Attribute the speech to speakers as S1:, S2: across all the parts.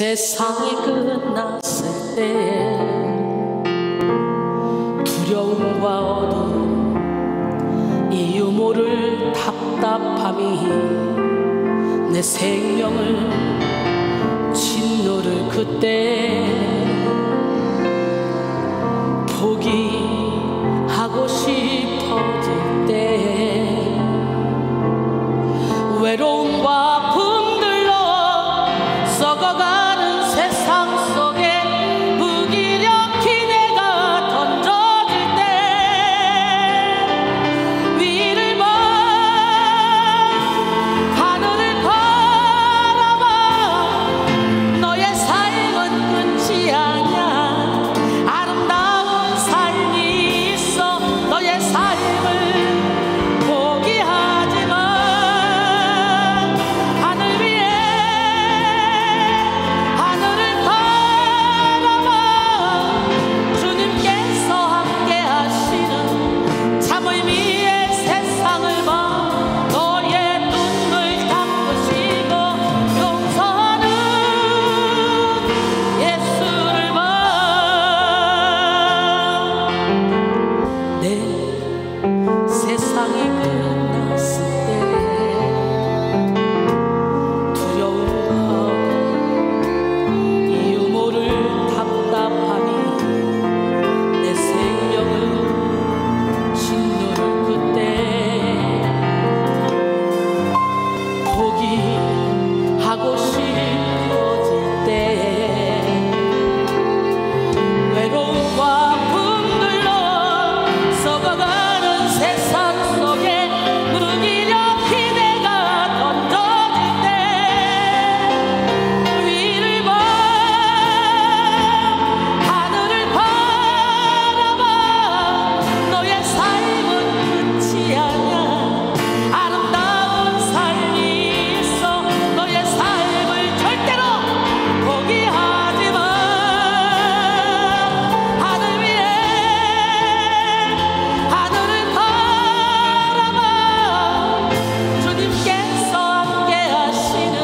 S1: 세상이 끝났을 때 두려움과 어두움 이유 모를 답답함이 내 생명을 짓누를 그때 포기하고 싶어질 때 외로움과 분들로 썩어가는 세상 속에 무기력히 내가 던져질 때 위를 봐 하늘을 바라봐 너의 삶은 끝이 아니야 아름다운 삶이 있어 너의 삶을 포기하지 마 하늘 위에 하늘을 바라봐 주님께서 함께 하시는 참 의미의 세상을 봐 너의 눈을 닦으시고 용서하는 예수를 봐 내 세상이 끝났을 때 두려움과 이유 모를 답답함이 내 생명을 짓누를 그때 포기하고 싶어질 때 외로움과 분들로 썩어가는 세상 속에 무기력히 내가 던져질 때 위를 봐 하늘을 바라봐 너의 삶은 끝이 아니야 아름다운 삶이 있어 너의 삶을 절대로 포기하지 마 하늘 위에 하늘을 바라봐 주님께서 함께 하시는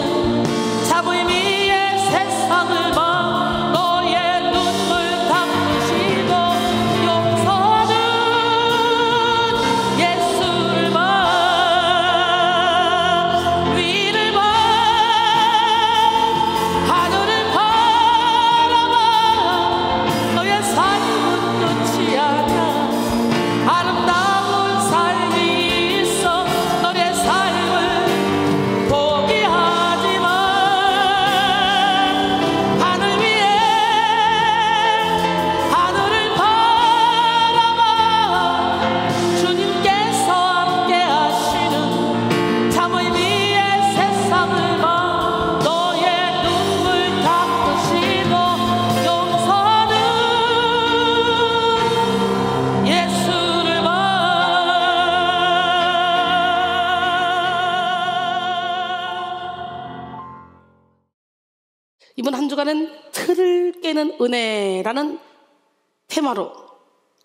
S1: 참 의미의 세상을 봐 너의 눈물 닦으시고 용서하는 예수를 봐 위를 봐 하늘을 바라봐 너의 삶은 끝이 아니야 아름다운 삶이 있어 너의 삶을 포기하지 마 하늘 위에 하늘을 바라봐 주님께서 함께 하시는 참 의미의 세상을 봐 너의 눈물 닦으시고 용서하는 예수를 봐 이번 한 주간은 틀을 깨는 은혜라는 테마로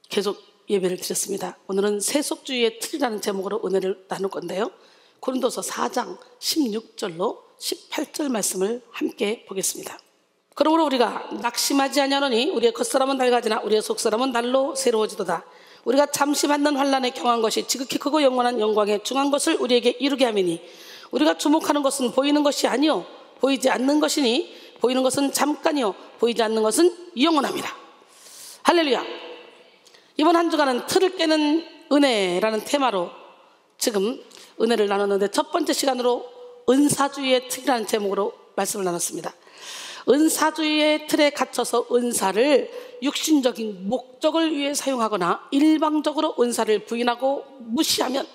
S1: 계속 예배를 드렸습니다. 오늘은 세속주의의 틀이라는 제목으로 은혜를 나눌 건데요. 고린도서 4장 16절로 18절 말씀을 함께 보겠습니다. 그러므로 우리가 낙심하지 아니하노니 우리의 겉사람은 낡아지나 우리의 속사람은 날로 새로워지도다. 우리가 잠시 받는 환난에 경한 것이 지극히 크고 영원한 영광에 중한 것을 우리에게 이루게 하매니 우리가 주목하는 것은 보이는 것이 아니요 보이지 않는 것이니 보이는 것은 잠깐이요 보이지 않는 것은 영원합니다. 할렐루야. 이번 한 주간은 틀을 깨는 은혜라는 테마로 지금 은혜를 나눴는데 첫 번째 시간으로 은사주의의 틀이라는 제목으로 말씀을 나눴습니다. 은사주의의 틀에 갇혀서 은사를 육신적인 목적을 위해 사용하거나 일방적으로 은사를 부인하고 무시하면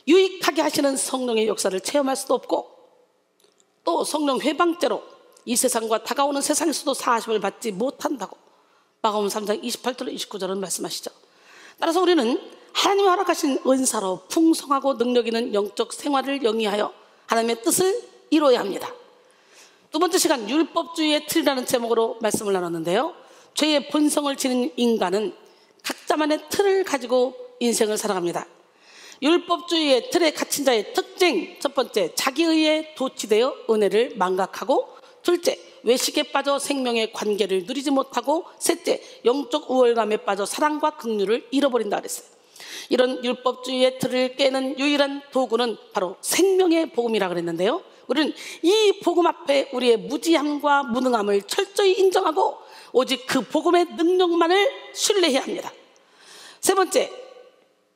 S1: 유익하게 하시는 성령의 역사를 체험할 수도 없고 또 성령 회방죄로 이 세상과 다가오는 세상에서도 사하심을 받지 못한다고 마가복음 3장 28절 29절은 말씀하시죠. 따라서 우리는 하나님이 허락하신 은사로 풍성하고 능력 있는 영적 생활을 영위하여 하나님의 뜻을 이루어야 합니다. 두 번째 시간 율법주의의 틀이라는 제목으로 말씀을 나눴는데요. 죄의 본성을 지닌 인간은 각자만의 틀을 가지고 인생을 살아갑니다. 율법주의의 틀에 갇힌 자의 특징, 첫 번째, 자기의에 도취되어 은혜를 망각하고 둘째, 외식에 빠져 생명의 관계를 누리지 못하고, 셋째, 영적 우월감에 빠져 사랑과 긍휼을 잃어버린다 그랬어요. 이런 율법주의의 틀을 깨는 유일한 도구는 바로 생명의 복음이라 그랬는데요, 우리는 이 복음 앞에 우리의 무지함과 무능함을 철저히 인정하고 오직 그 복음의 능력만을 신뢰해야 합니다. 세 번째,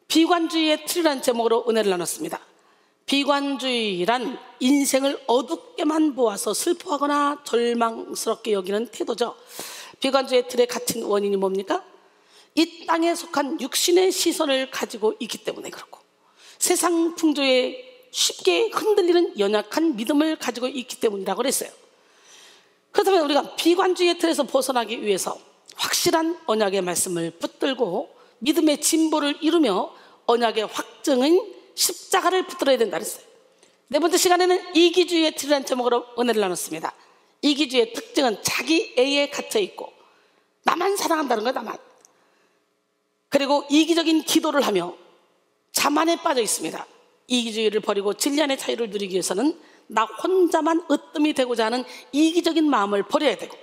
S1: 비관주의의 틀이라는 제목으로 은혜를 나눴습니다. 비관주의란 인생을 어둡게만 보아서 슬퍼하거나 절망스럽게 여기는 태도죠. 비관주의의 틀에 갇힌 원인이 뭡니까? 이 땅에 속한 육신의 시선을 가지고 있기 때문에 그렇고, 세상 풍조에 쉽게 흔들리는 연약한 믿음을 가지고 있기 때문이라고 그랬어요. 그렇다면 우리가 비관주의의 틀에서 벗어나기 위해서 확실한 언약의 말씀을 붙들고 믿음의 진보를 이루며 언약의 확증인 십자가를 붙들어야 된다 그랬어요. 네 번째 시간에는 이기주의의 틀이라는 제목으로 은혜를 나눴습니다. 이기주의의 특징은 자기 애에 갇혀 있고 나만 사랑한다는 거예요, 나만. 그리고 이기적인 기도를 하며 자만에 빠져 있습니다. 이기주의를 버리고 진리 안의 자유를 누리기 위해서는 나 혼자만 으뜸이 되고자 하는 이기적인 마음을 버려야 되고,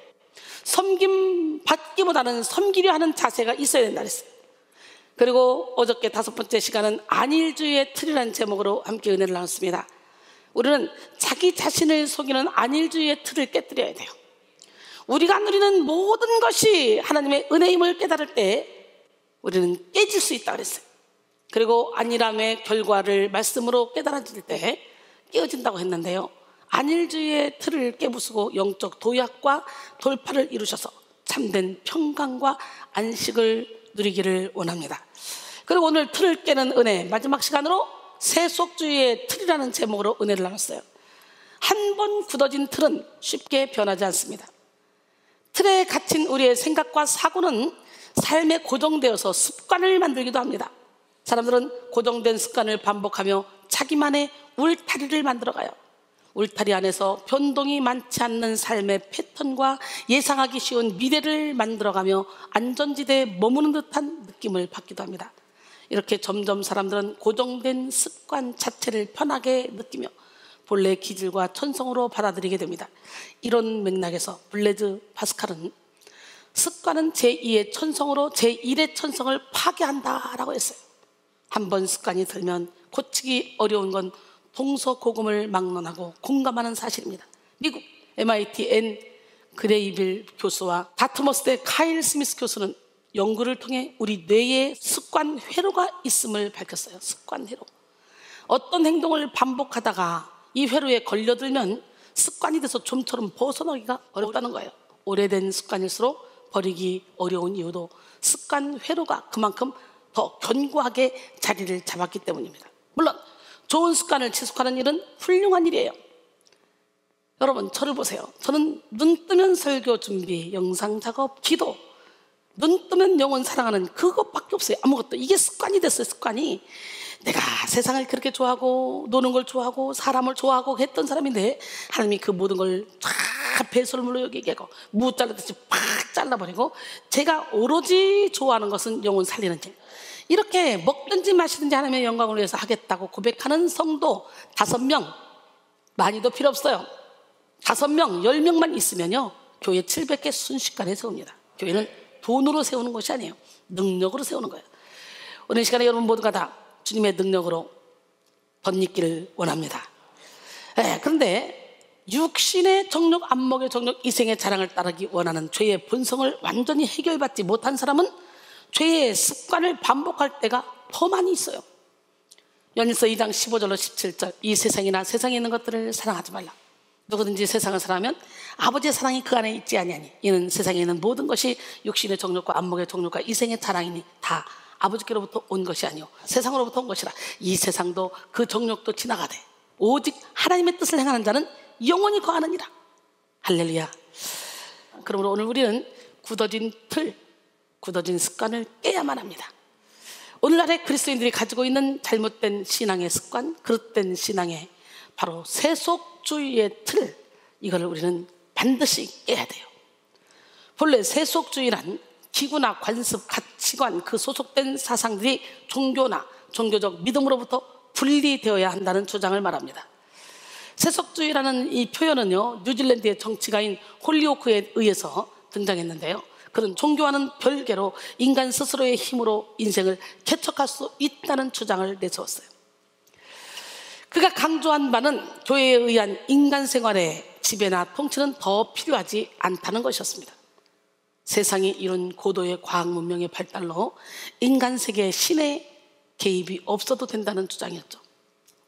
S1: 섬김 받기보다는 섬기려 하는 자세가 있어야 된다 그랬어요. 그리고 어저께 다섯 번째 시간은 안일주의의 틀이라는 제목으로 함께 은혜를 나눴습니다. 우리는 자기 자신을 속이는 안일주의의 틀을 깨뜨려야 돼요. 우리가 누리는 모든 것이 하나님의 은혜임을 깨달을 때 우리는 깨질 수 있다 그랬어요. 그리고 안일함의 결과를 말씀으로 깨달아질 때 깨어진다고 했는데요, 안일주의의 틀을 깨부수고 영적 도약과 돌파를 이루셔서 참된 평강과 안식을 누리기를 원합니다. 그리고 오늘 틀을 깨는 은혜 마지막 시간으로 세속주의의 틀이라는 제목으로 은혜를 나눴어요. 한 번 굳어진 틀은 쉽게 변하지 않습니다. 틀에 갇힌 우리의 생각과 사고는 삶에 고정되어서 습관을 만들기도 합니다. 사람들은 고정된 습관을 반복하며 자기만의 울타리를 만들어가요. 울타리 안에서 변동이 많지 않는 삶의 패턴과 예상하기 쉬운 미래를 만들어가며 안전지대에 머무는 듯한 느낌을 받기도 합니다. 이렇게 점점 사람들은 고정된 습관 자체를 편하게 느끼며 본래의 기질과 천성으로 받아들이게 됩니다. 이런 맥락에서 블레즈 파스칼은 습관은 제2의 천성으로 제1의 천성을 파괴한다라고 했어요. 한번 습관이 들면 고치기 어려운 건 동서고금을 막론하고 공감하는 사실입니다. 미국 MIT 앤 그레이빌 교수와 다트머스대 카일 스미스 교수는 연구를 통해 우리 뇌에 습관 회로가 있음을 밝혔어요. 습관 회로. 어떤 행동을 반복하다가 이 회로에 걸려들면 습관이 돼서 좀처럼 벗어나기가 어렵다는 거예요. 오래된 습관일수록 버리기 어려운 이유도 습관 회로가 그만큼 더 견고하게 자리를 잡았기 때문입니다. 물론 좋은 습관을 지속하는 일은 훌륭한 일이에요. 여러분, 저를 보세요. 저는 눈 뜨면 설교 준비, 영상 작업, 기도, 눈 뜨면 영혼 사랑하는 그것밖에 없어요. 아무것도. 이게 습관이 됐어요. 습관이. 내가 세상을 그렇게 좋아하고 노는 걸 좋아하고 사람을 좋아하고 했던 사람인데 하나님이 그 모든 걸 다 배설물로 여기게 하고 무 잘라듯이 팍 잘라버리고 제가 오로지 좋아하는 것은 영혼 살리는 일, 이렇게 먹든지 마시든지 하나님의 영광을 위해서 하겠다고 고백하는 성도 5명, 많이도 필요 없어요. 5명, 10명만 있으면요 교회 700개 순식간에 세웁니다. 교회는 돈으로 세우는 것이 아니에요. 능력으로 세우는 거예요. 오늘 시간에 여러분 모두가 다 주님의 능력으로 덧입기를 원합니다. 그런데 육신의 정욕, 안목의 정욕, 이생의 자랑을 따르기 원하는 죄의 본성을 완전히 해결받지 못한 사람은 죄의 습관을 반복할 때가 더 많이 있어요. 요한일서 2장 15절로 17절, 이 세상이나 세상에 있는 것들을 사랑하지 말라. 누구든지 세상을 사랑하면 아버지의 사랑이 그 안에 있지 아니하니 이는 세상에 있는 모든 것이 육신의 정욕과 안목의 정욕과 이생의 자랑이니 다 아버지께로부터 온 것이 아니오 세상으로부터 온 것이라. 이 세상도 그 정욕도 지나가되 오직 하나님의 뜻을 행하는 자는 영원히 거하느니라. 할렐루야. 그러므로 오늘 우리는 굳어진 틀, 굳어진 습관을 깨야만 합니다. 오늘날의 그리스도인들이 가지고 있는 잘못된 신앙의 습관, 그릇된 신앙의 바로 세속주의의 틀, 이거를 우리는 반드시 깨야 돼요. 본래 세속주의란 기구나 관습, 가치관, 그 소속된 사상들이 종교나 종교적 믿음으로부터 분리되어야 한다는 주장을 말합니다. 세속주의라는 이 표현은요, 뉴질랜드의 정치가인 홀리오크에 의해서 등장했는데요, 그는 종교와는 별개로 인간 스스로의 힘으로 인생을 개척할 수 있다는 주장을 내세웠어요. 그가 강조한 바는 교회에 의한 인간 생활의 지배나 통치는 더 필요하지 않다는 것이었습니다. 세상이 이룬 고도의 과학 문명의 발달로 인간 세계에 신의 개입이 없어도 된다는 주장이었죠.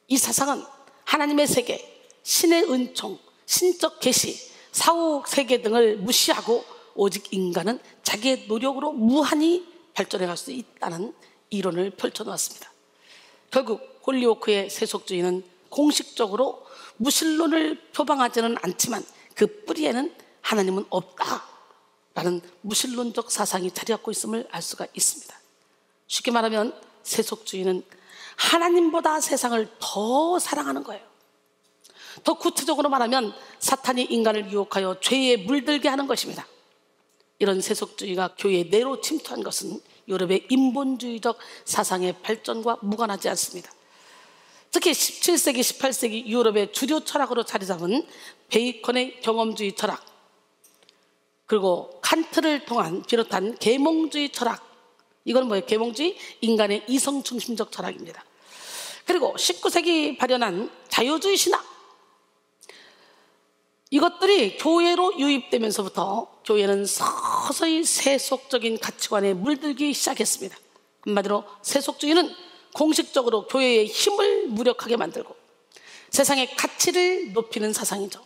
S1: 이 사상은 하나님의 세계, 신의 은총, 신적 계시, 사후 세계 등을 무시하고 오직 인간은 자기의 노력으로 무한히 발전해 갈 수 있다는 이론을 펼쳐놓았습니다. 결국 홀리오크의 세속주의는 공식적으로 무신론을 표방하지는 않지만 그 뿌리에는 하나님은 없다라는 무신론적 사상이 자리 잡고 있음을 알 수가 있습니다. 쉽게 말하면 세속주의는 하나님보다 세상을 더 사랑하는 거예요. 더 구체적으로 말하면 사탄이 인간을 유혹하여 죄에 물들게 하는 것입니다. 이런 세속주의가 교회 내로 침투한 것은 유럽의 인본주의적 사상의 발전과 무관하지 않습니다. 특히 17세기, 18세기 유럽의 주류 철학으로 자리 잡은 베이컨의 경험주의 철학, 그리고 칸트를 비롯한 계몽주의 철학, 이건 뭐예요? 계몽주의? 인간의 이성 중심적 철학입니다. 그리고 19세기 발현한 자유주의 신학, 이것들이 교회로 유입되면서부터 교회는 서서히 세속적인 가치관에 물들기 시작했습니다. 한마디로 세속주의는 공식적으로 교회의 힘을 무력하게 만들고 세상의 가치를 높이는 사상이죠.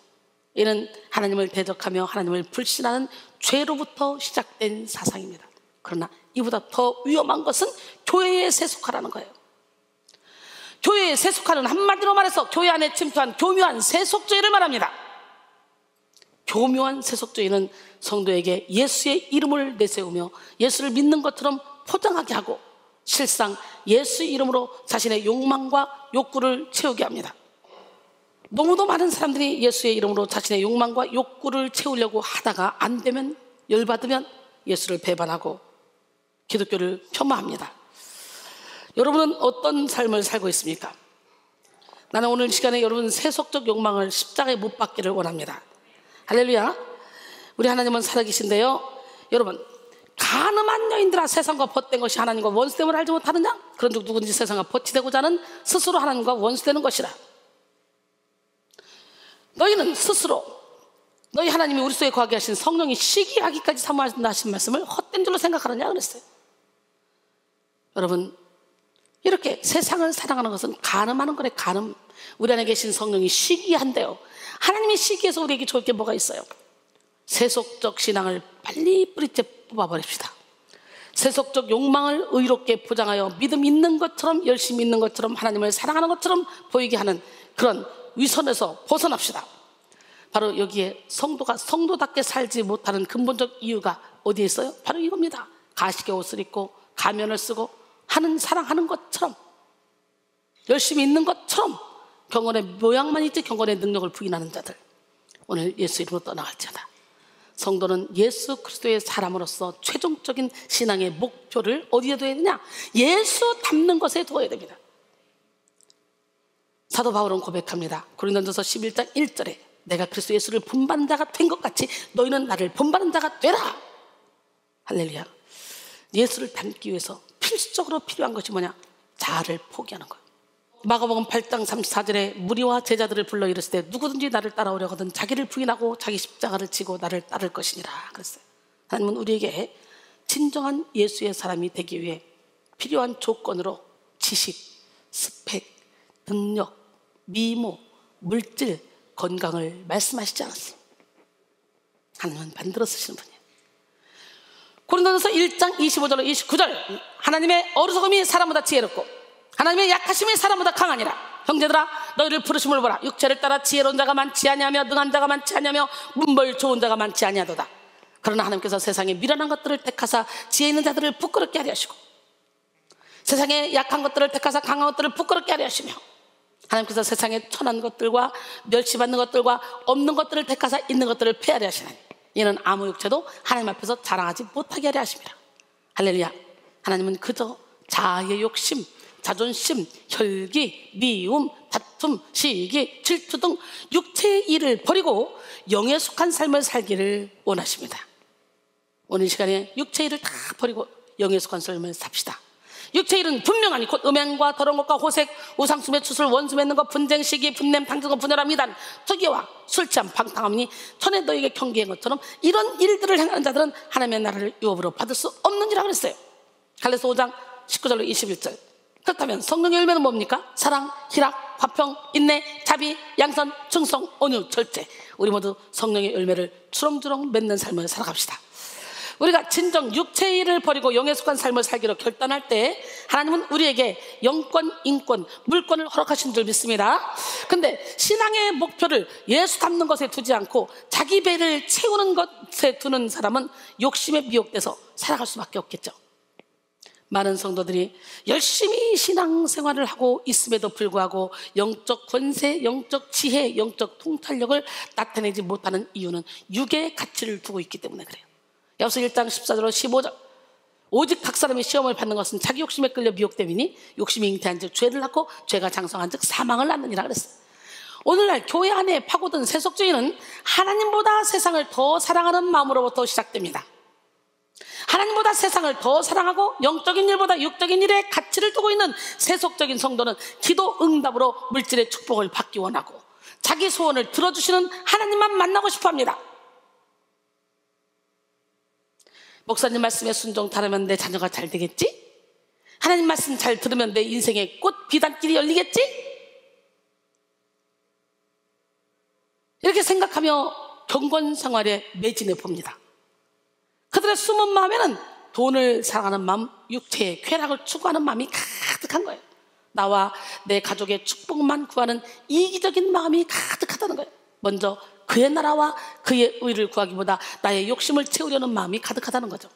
S1: 이는 하나님을 대적하며 하나님을 불신하는 죄로부터 시작된 사상입니다. 그러나 이보다 더 위험한 것은 교회에 세속화라는 거예요. 교회에 세속화는 한마디로 말해서 교회 안에 침투한 교묘한 세속주의를 말합니다. 교묘한 세속주의는 성도에게 예수의 이름을 내세우며 예수를 믿는 것처럼 포장하게 하고 실상 예수 이름으로 자신의 욕망과 욕구를 채우게 합니다. 너무도 많은 사람들이 예수의 이름으로 자신의 욕망과 욕구를 채우려고 하다가 안 되면, 열받으면 예수를 배반하고 기독교를 폄하합니다. 여러분은 어떤 삶을 살고 있습니까? 나는 오늘 이 시간에 여러분 세속적 욕망을 십자가에 못 박기를 원합니다. 할렐루야. 우리 하나님은 살아계신데요, 여러분, 가늠한 여인들아, 세상과 벗된 것이 하나님과 원수됨을 알지 못하느냐? 그런 즉 누구든지 세상과 벗치되고자 하는 스스로 하나님과 원수되는 것이라. 너희는 스스로 너희 하나님이 우리 속에 거하게 하신 성령이 시기하기까지 사모한다 하신 말씀을 헛된 줄로 생각하느냐 그랬어요. 여러분, 이렇게 세상을 사랑하는 것은 가늠하는 거래. 가늠. 우리 안에 계신 성령이 시기한데요, 하나님이 시기해서 우리에게 좋을 게 뭐가 있어요? 세속적 신앙을 빨리 뿌리째 뽑아버립시다. 세속적 욕망을 의롭게 포장하여 믿음 있는 것처럼, 열심히 있는 것처럼, 하나님을 사랑하는 것처럼 보이게 하는 그런 위선에서 벗어납시다. 바로 여기에 성도가 성도답게 살지 못하는 근본적 이유가 어디에 있어요? 바로 이겁니다. 가식의 옷을 입고 가면을 쓰고 사랑하는 것처럼, 열심히 있는 것처럼 경건의 모양만 있지 경건의 능력을 부인하는 자들, 오늘 예수 이름으로 떠나갈지어다. 성도는 예수 그리스도의 사람으로서 최종적인 신앙의 목표를 어디에 둬야 되냐? 예수 닮는 것에 두어야 됩니다. 사도 바울은 고백합니다. 고린도전서 11장 1절에 내가 그리스도 예수를 본받는 자가 된 것 같이 너희는 나를 본받는 자가 되라. 할렐루야. 예수를 닮기 위해서 필수적으로 필요한 것이 뭐냐? 자아를 포기하는 거예요. 마가복음 8장 34절에 무리와 제자들을 불러 이르실 때 누구든지 나를 따라오려거든 자기를 부인하고 자기 십자가를 지고 나를 따를 것이니라 그랬어요. 하나님은 우리에게 진정한 예수의 사람이 되기 위해 필요한 조건으로 지식, 스펙, 능력, 미모, 물질, 건강을 말씀하시지 않았어요. 하나님은 만들어 쓰시는 분이에요. 고린도전서 1장 25절로 29절, 하나님의 어리석음이 사람보다 지혜롭고 하나님의 약하심이 사람보다 강하니라. 형제들아, 너희를 부르심을 보라. 육체를 따라 지혜로운 자가 많지 아니하며 능한 자가 많지 아니하며 문벌 좋은 자가 많지 아니하도다. 그러나 하나님께서 세상에 미련한 것들을 택하사 지혜 있는 자들을 부끄럽게 하려 하시고 세상에 약한 것들을 택하사 강한 것들을 부끄럽게 하려 하시며 하나님께서 세상에 천한 것들과 멸시받는 것들과 없는 것들을 택하사 있는 것들을 폐하려 하시나니 이는 아무 육체도 하나님 앞에서 자랑하지 못하게 하려 하심이라. 할렐루야. 하나님은 그저 자아의 욕심, 자존심, 혈기, 미움, 다툼, 다툼, 시기, 질투 등 육체의 일을 버리고 영에 속한 삶을 살기를 원하십니다. 오늘 이 시간에 육체의 일을 다 버리고 영에 속한 삶을 삽시다. 육체의 일은 분명하니 곧 음행과 더러운 것과 호색, 우상숭배, 추술, 원수 맺는 것, 분쟁, 시기, 분냄, 당정과 분열함, 이단, 투기와 술 취함, 방탕함이니 전에 너에게 경계한 것처럼 이런 일들을 행하는 자들은 하나님의 나라를 유업으로 받을 수 없는지라 그랬어요. 갈라디아서 5장 19절로 21절. 그렇다면 성령의 열매는 뭡니까? 사랑, 희락, 화평, 인내, 자비, 양선, 충성, 온유, 절제. 우리 모두 성령의 열매를 주렁주렁 맺는 삶을 살아갑시다. 우리가 진정 육체의 일을 버리고 영에 속한 삶을 살기로 결단할 때 하나님은 우리에게 영권, 인권, 물권을 허락하신 줄 믿습니다. 근데 신앙의 목표를 예수 닮는 것에 두지 않고 자기 배를 채우는 것에 두는 사람은 욕심에 미혹돼서 살아갈 수밖에 없겠죠. 많은 성도들이 열심히 신앙생활을 하고 있음에도 불구하고 영적 권세, 영적 지혜, 영적 통찰력을 나타내지 못하는 이유는 육의 가치를 두고 있기 때문에 그래요. 야고보서 1장 14절로 15절. 오직 각 사람이 시험을 받는 것은 자기 욕심에 끌려 미혹됨이니 욕심이 잉태한 즉 죄를 낳고 죄가 장성한 즉 사망을 낳느니라 그랬어요. 오늘날 교회 안에 파고든 세속주의는 하나님보다 세상을 더 사랑하는 마음으로부터 시작됩니다. 하나님보다 세상을 더 사랑하고 영적인 일보다 육적인 일에 가치를 두고 있는 세속적인 성도는 기도 응답으로 물질의 축복을 받기 원하고 자기 소원을 들어주시는 하나님만 만나고 싶어합니다. 목사님 말씀에 순종 잘하면 내 자녀가 잘 되겠지? 하나님 말씀 잘 들으면 내 인생의 꽃 비단길이 열리겠지? 이렇게 생각하며 경건 생활에 매진해 봅니다. 그들의 숨은 마음에는 돈을 사랑하는 마음, 육체의 쾌락을 추구하는 마음이 가득한 거예요. 나와 내 가족의 축복만 구하는 이기적인 마음이 가득하다는 거예요. 먼저 그의 나라와 그의 의를 구하기보다 나의 욕심을 채우려는 마음이 가득하다는 거죠.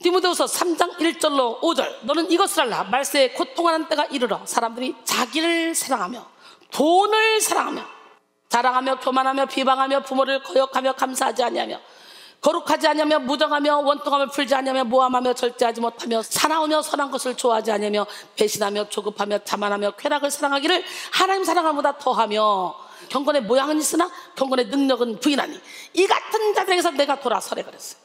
S1: 디모데후서 3장 1절로 5절. 너는 이것을 알라. 말세에 고통하는 때가 이르러 사람들이 자기를 사랑하며 돈을 사랑하며 자랑하며 교만하며 비방하며 부모를 거역하며 감사하지 아니하며 거룩하지 아니하며 무정하며 원통함을 풀지 아니하며 모함하며 절제하지 못하며 사나우며 선한 것을 좋아하지 아니하며 배신하며 조급하며 자만하며 쾌락을 사랑하기를 하나님 사랑함보다 더하며 경건의 모양은 있으나 경건의 능력은 부인하니 이 같은 자들에게서 내가 돌아서래 그랬어요.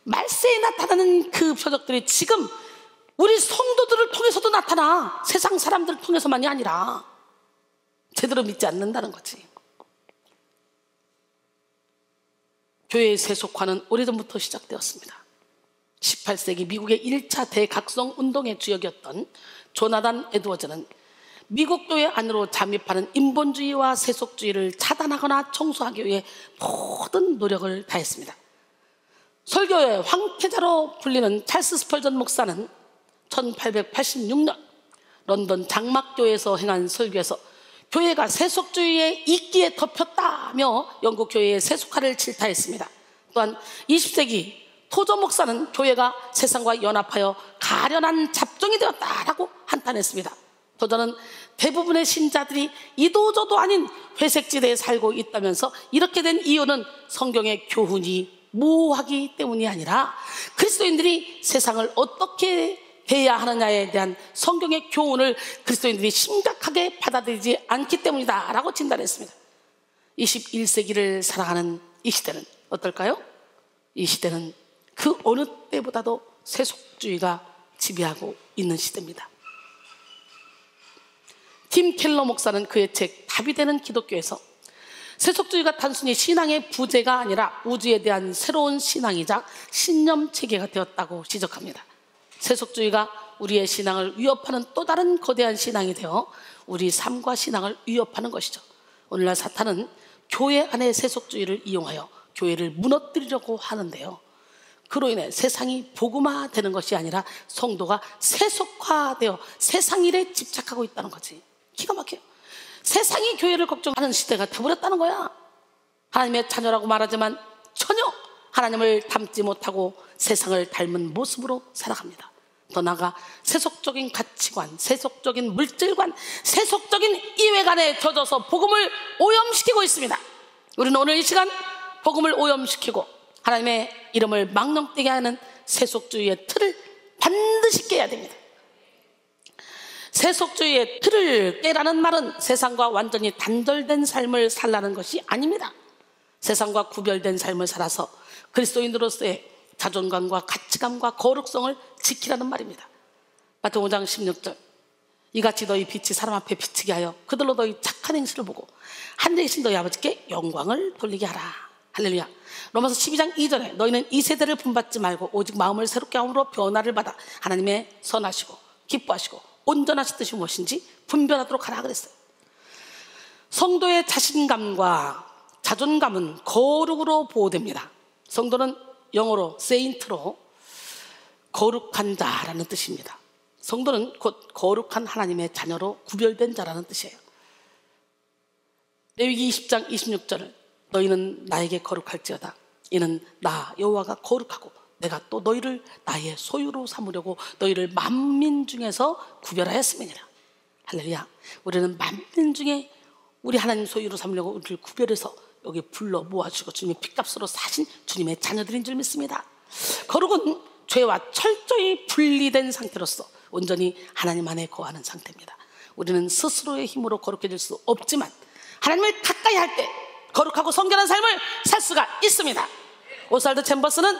S1: 말세에 나타나는 그 표적들이 지금 우리 성도들을 통해서도 나타나. 세상 사람들을 통해서만이 아니라 제대로 믿지 않는다는 거지. 교회의 세속화는 오래전부터 시작되었습니다. 18세기 미국의 1차 대각성 운동의 주역이었던 조나단 에드워즈는 미국 교회 안으로 잠입하는 인본주의와 세속주의를 차단하거나 청소하기 위해 모든 노력을 다했습니다. 설교의 황태자로 불리는 찰스 스펄전 목사는 1886년 런던 장막교회에서 행한 설교에서 교회가 세속주의의 이끼에 덮였다며 영국 교회의 세속화를 질타했습니다. 또한 20세기 토저 목사는 교회가 세상과 연합하여 가련한 잡종이 되었다라고 한탄했습니다. 토저는 대부분의 신자들이 이도저도 아닌 회색지대에 살고 있다면서 이렇게 된 이유는 성경의 교훈이 모호하기 때문이 아니라 그리스도인들이 세상을 어떻게 대해야 하느냐에 대한 성경의 교훈을 그리스도인들이 심각하게 받아들이지 않기 때문이다 라고 진단했습니다. 21세기를 살아가는 이 시대는 어떨까요? 이 시대는 그 어느 때보다도 세속주의가 지배하고 있는 시대입니다. 팀 켈러 목사는 그의 책 답이 되는 기독교에서 세속주의가 단순히 신앙의 부재가 아니라 우주에 대한 새로운 신앙이자 신념 체계가 되었다고 지적합니다. 세속주의가 우리의 신앙을 위협하는 또 다른 거대한 신앙이 되어 우리 삶과 신앙을 위협하는 것이죠. 오늘날 사탄은 교회 안의 세속주의를 이용하여 교회를 무너뜨리려고 하는데요, 그로 인해 세상이 복음화되는 것이 아니라 성도가 세속화되어 세상 일에 집착하고 있다는 거지. 기가 막혀요. 세상이 교회를 걱정하는 시대가 되어버렸다는 거야. 하나님의 자녀라고 말하지만 전혀 하나님을 닮지 못하고 세상을 닮은 모습으로 살아갑니다. 더 나아가 세속적인 가치관, 세속적인 물질관, 세속적인 이해관에 젖어서 복음을 오염시키고 있습니다. 우리는 오늘 이 시간 복음을 오염시키고 하나님의 이름을 망령되게 하는 세속주의의 틀을 반드시 깨야 됩니다. 세속주의의 틀을 깨라는 말은 세상과 완전히 단절된 삶을 살라는 것이 아닙니다. 세상과 구별된 삶을 살아서 그리스도인으로서의 자존감과 가치감과 거룩성을 지키라는 말입니다. 마태복음 5장 16절, 이같이 너희 빛이 사람 앞에 비치게 하여 그들로 너희 착한 행실을 보고 하늘에 계신 너희 아버지께 영광을 돌리게 하라. 할렐루야. 로마서 12장 2절에 너희는 이 세대를 본받지 말고 오직 마음을 새롭게 함으로 변화를 받아 하나님의 선하시고 기뻐하시고 온전하신 뜻이 무엇인지 분별하도록 하라 그랬어요. 성도의 자신감과 자존감은 거룩으로 보호됩니다. 성도는 영어로 세인트로 거룩한 자라는 뜻입니다. 성도는 곧 거룩한 하나님의 자녀로 구별된 자라는 뜻이에요. 레위기 20장 26절을 너희는 나에게 거룩할지어다. 이는 나 여호와가 거룩하고 내가 또 너희를 나의 소유로 삼으려고 너희를 만민 중에서 구별하였음이니라. 할렐루야. 우리는 만민 중에 우리 하나님 소유로 삼으려고 우리를 구별해서 여기 불러 모아주고 주님의 핏값으로 사신 주님의 자녀들인 줄 믿습니다. 거룩은 죄와 철저히 분리된 상태로서 온전히 하나님 안에 거하는 상태입니다. 우리는 스스로의 힘으로 거룩해질 수 없지만 하나님을 가까이 할 때 거룩하고 성결한 삶을 살 수가 있습니다. 오스왈드 챔버스는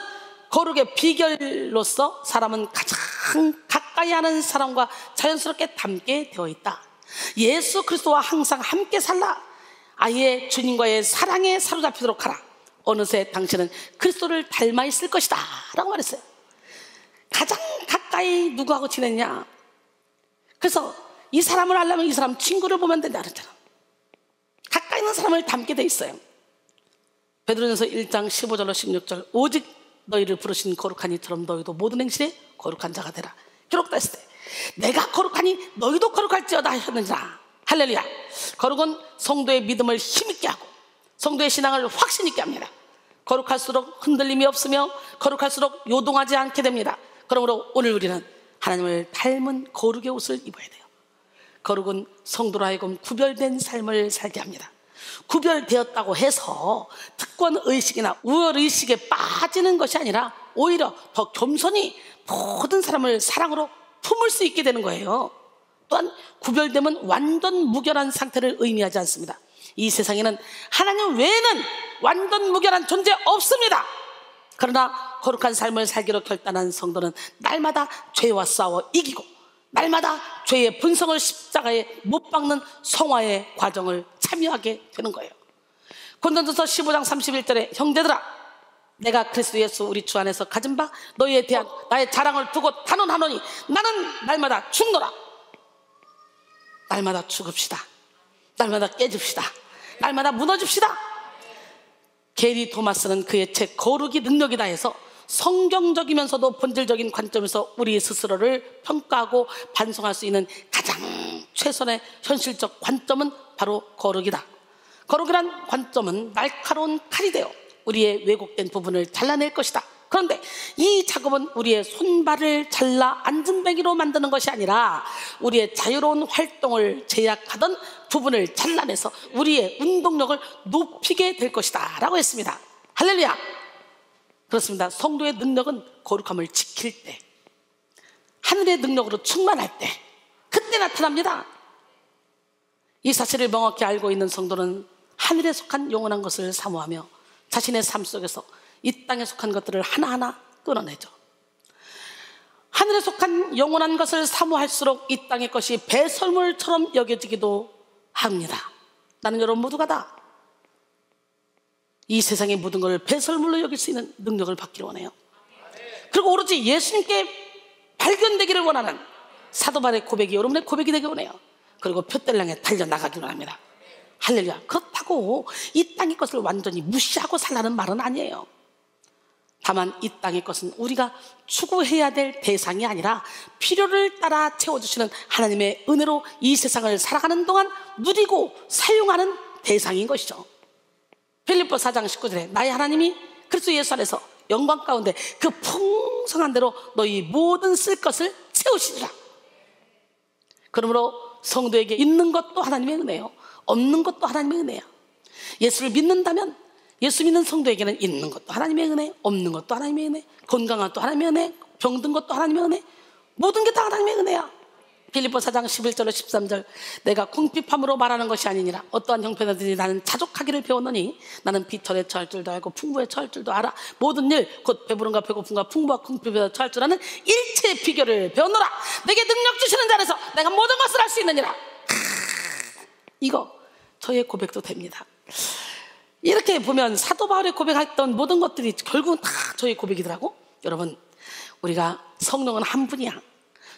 S1: 거룩의 비결로서 사람은 가장 가까이 하는 사람과 자연스럽게 닮게 되어 있다. 예수 그리스도와 항상 함께 살라. 아예 주님과의 사랑에 사로잡히도록 하라. 어느새 당신은 그리스도를 닮아 있을 것이다 라고 말했어요. 가장 가까이 누구하고 지냈냐. 그래서 이 사람을 알려면 이 사람 친구를 보면 된다 그랬잖아. 가까이 있는 사람을 닮게 돼 있어요. 베드로전서 1장 15절로 16절, 오직 너희를 부르신 거룩한 이처럼 너희도 모든 행실에 거룩한 자가 되라. 기록됐을 때 내가 거룩하니 너희도 거룩할지어다 하셨느니라. 할렐루야. 거룩은 성도의 믿음을 힘있게 하고 성도의 신앙을 확신 있게 합니다. 거룩할수록 흔들림이 없으며 거룩할수록 요동하지 않게 됩니다. 그러므로 오늘 우리는 하나님을 닮은 거룩의 옷을 입어야 돼요. 거룩은 성도로 하여금 구별된 삶을 살게 합니다. 구별되었다고 해서 특권의식이나 우월의식에 빠지는 것이 아니라 오히려 더 겸손히 모든 사람을 사랑으로 품을 수 있게 되는 거예요. 또한 구별됨은 완전 무결한 상태를 의미하지 않습니다. 이 세상에는 하나님 외에는 완전 무결한 존재 없습니다. 그러나 거룩한 삶을 살기로 결단한 성도는 날마다 죄와 싸워 이기고 날마다 죄의 본성을 십자가에 못 박는 성화의 과정을 참여하게 되는 거예요. 고린도전서 15장 31절에 형제들아 내가 그리스도 예수 우리 주 안에서 가진 바 너희에 대한 나의 자랑을 두고 단언하노니 나는 날마다 죽노라. 날마다 죽읍시다. 날마다 깨집시다. 날마다 무너집시다. 게리 토마스는 그의 책 거룩이 능력이다 해서 성경적이면서도 본질적인 관점에서 우리 스스로를 평가하고 반성할 수 있는 가장 최선의 현실적 관점은 바로 거룩이다. 거룩이란 관점은 날카로운 칼이 되어 우리의 왜곡된 부분을 잘라낼 것이다. 그런데 이 작업은 우리의 손발을 잘라 안전뱅이로 만드는 것이 아니라 우리의 자유로운 활동을 제약하던 부분을 잘라내서 우리의 운동력을 높이게 될 것이다 라고 했습니다. 할렐루야. 그렇습니다. 성도의 능력은 거룩함을 지킬 때, 하늘의 능력으로 충만할 때, 그때 나타납니다. 이 사실을 명확히 알고 있는 성도는 하늘에 속한 영원한 것을 사모하며 자신의 삶 속에서 이 땅에 속한 것들을 하나하나 끊어내죠. 하늘에 속한 영원한 것을 사모할수록 이 땅의 것이 배설물처럼 여겨지기도 합니다. 나는 여러분 모두가 다 이 세상의 모든 것을 배설물로 여길 수 있는 능력을 받기를 원해요. 그리고 오로지 예수님께 발견되기를 원하는 사도 바울의 고백이 여러분의 고백이 되기 원해요. 그리고 표대를 향해 달려나가기를 원합니다. 할렐루야. 그렇다고 이 땅의 것을 완전히 무시하고 살라는 말은 아니에요. 다만 이 땅의 것은 우리가 추구해야 될 대상이 아니라 필요를 따라 채워주시는 하나님의 은혜로 이 세상을 살아가는 동안 누리고 사용하는 대상인 것이죠. 빌립보 4장 19절에 나의 하나님이 그리스도 예수 안에서 영광 가운데 그 풍성한 대로 너희 모든 쓸 것을 채우시리라. 그러므로 성도에게 있는 것도 하나님의 은혜요, 없는 것도 하나님의 은혜야. 예수를 믿는다면 예수 믿는 성도에게는 있는 것도 하나님의 은혜, 없는 것도 하나님의 은혜, 건강한 것도 하나님의 은혜, 병든 것도 하나님의 은혜, 모든 게 다 하나님의 은혜야. 빌립보 4장 11절로 13절 내가 궁핍함으로 말하는 것이 아니니라 어떠한 형편이든지 나는 자족하기를 배웠노니 나는 비천에 처할 줄도 알고 풍부에 처할 줄도 알아 모든 일 곧 배부름과 배고픔과 풍부와 궁핍에 처할 줄 아는 일체의 비결을 배웠노라 내게 능력 주시는 자에서 내가 모든 것을 할 수 있느니라. 이거 저의 고백도 됩니다. 이렇게 보면 사도 바울이 고백했던 모든 것들이 결국은 다 저의 고백이더라고. 여러분, 우리가 성령은 한 분이야.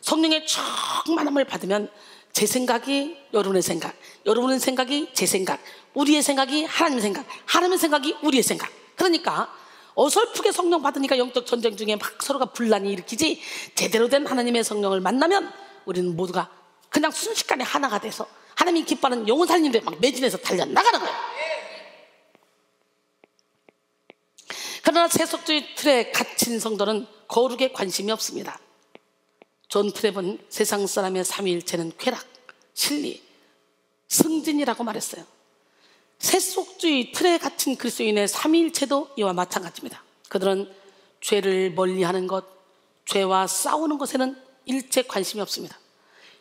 S1: 성령의 충만함을 받으면 제 생각이 여러분의 생각, 여러분의 생각이 제 생각, 우리의 생각이 하나님의 생각, 하나님의 생각이 우리의 생각. 그러니까 어설프게 성령 받으니까 영적 전쟁 중에 막 서로가 분란이 일으키지, 제대로 된 하나님의 성령을 만나면 우리는 모두가 그냥 순식간에 하나가 돼서 하나님이 기뻐하는 영혼 살림들에 막 매진해서 달려나가는 거예요. 그러나 세속주의 틀에 갇힌 성도는 거룩에 관심이 없습니다. 존 트랩은 세상 사람의 삼위일체는 쾌락, 진리, 승진이라고 말했어요. 세속주의 틀에 갇힌 그리스도인의 삼위일체도 이와 마찬가지입니다. 그들은 죄를 멀리하는 것, 죄와 싸우는 것에는 일체 관심이 없습니다.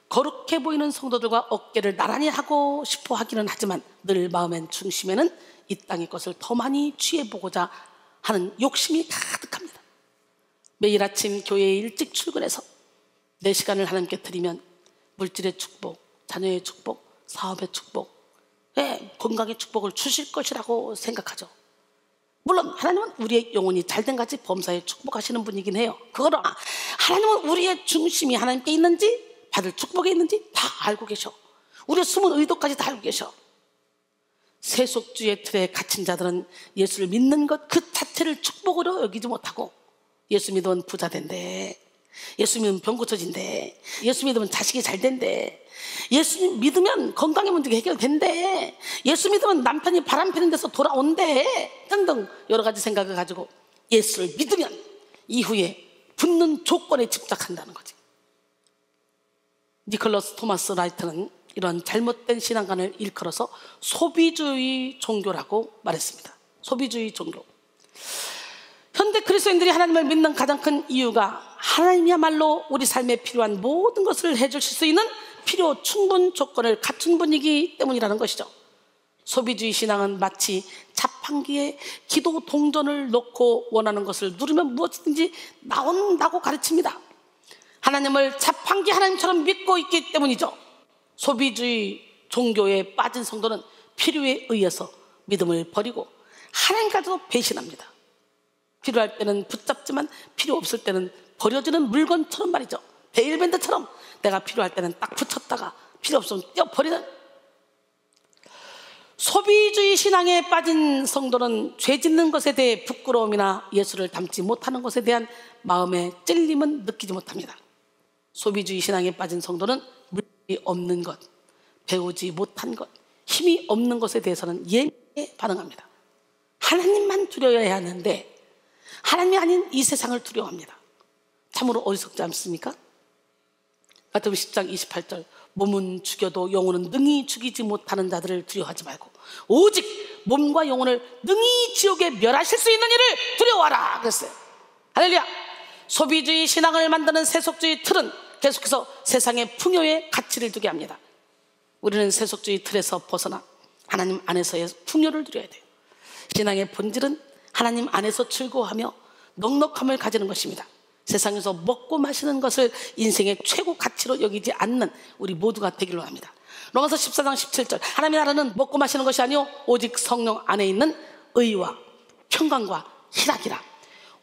S1: 거룩해 보이는 성도들과 어깨를 나란히 하고 싶어 하기는 하지만 늘 마음의 중심에는 이 땅의 것을 더 많이 취해보고자 하는 욕심이 가득합니다. 매일 아침 교회에 일찍 출근해서 내 시간을 하나님께 드리면 물질의 축복, 자녀의 축복, 사업의 축복, 건강의 축복을 주실 것이라고 생각하죠. 물론 하나님은 우리의 영혼이 잘된 같이 범사에 축복하시는 분이긴 해요. 그거는 하나님은 우리의 중심이 하나님께 있는지 받을 축복에 있는지 다 알고 계셔. 우리의 숨은 의도까지 다 알고 계셔. 세속주의 틀에 갇힌 자들은 예수를 믿는 것 그 자체를 축복으로 여기지 못하고 예수 믿으면 부자 된대, 예수 믿으면 병 고쳐진대, 예수 믿으면 자식이 잘 된대, 예수 믿으면 건강의 문제가 해결된대, 예수 믿으면 남편이 바람 피는 데서 돌아온대 등등 여러 가지 생각을 가지고 예수를 믿으면 이후에 붙는 조건에 집착한다는 거지. 니콜라스 토마스 라이트는 이런 잘못된 신앙관을 일컬어서 소비주의 종교라고 말했습니다. 소비주의 종교. 현대 그리스도인들이 하나님을 믿는 가장 큰 이유가 하나님이야말로 우리 삶에 필요한 모든 것을 해주실 수 있는 필요 충분 조건을 갖춘 분이기 때문이라는 것이죠. 소비주의 신앙은 마치 자판기에 기도 동전을 넣고 원하는 것을 누르면 무엇이든지 나온다고 가르칩니다. 하나님을 자판기 하나님처럼 믿고 있기 때문이죠. 소비주의 종교에 빠진 성도는 필요에 의해서 믿음을 버리고 하나님까지도 배신합니다. 필요할 때는 붙잡지만 필요 없을 때는 버려지는 물건처럼 말이죠. 베일밴드처럼 내가 필요할 때는 딱 붙였다가 필요 없으면 떼어버리는. 소비주의 신앙에 빠진 성도는 죄 짓는 것에 대해 부끄러움이나 예수를 닮지 못하는 것에 대한 마음의 찔림은 느끼지 못합니다. 소비주의 신앙에 빠진 성도는 물질이 없는 것, 배우지 못한 것, 힘이 없는 것에 대해서는 예민하게 반응합니다. 하나님만 두려워해야 하는데 하나님이 아닌 이 세상을 두려워합니다. 참으로 어리석지 않습니까? 마태복음 10장 28절 몸은 죽여도 영혼은 능히 죽이지 못하는 자들을 두려워하지 말고 오직 몸과 영혼을 능히 지옥에 멸하실 수 있는 이를 두려워하라 그랬어요. 할렐루야. 소비주의 신앙을 만드는 세속주의 틀은 계속해서 세상의 풍요에 가치를 두게 합니다. 우리는 세속주의 틀에서 벗어나 하나님 안에서의 풍요를 누려야 돼요. 신앙의 본질은 하나님 안에서 즐거워하며 넉넉함을 가지는 것입니다. 세상에서 먹고 마시는 것을 인생의 최고 가치로 여기지 않는 우리 모두가 되기로 합니다. 로마서 14장 17절 하나님의 나라는 먹고 마시는 것이 아니요 오직 성령 안에 있는 의와 평강과 희락이라.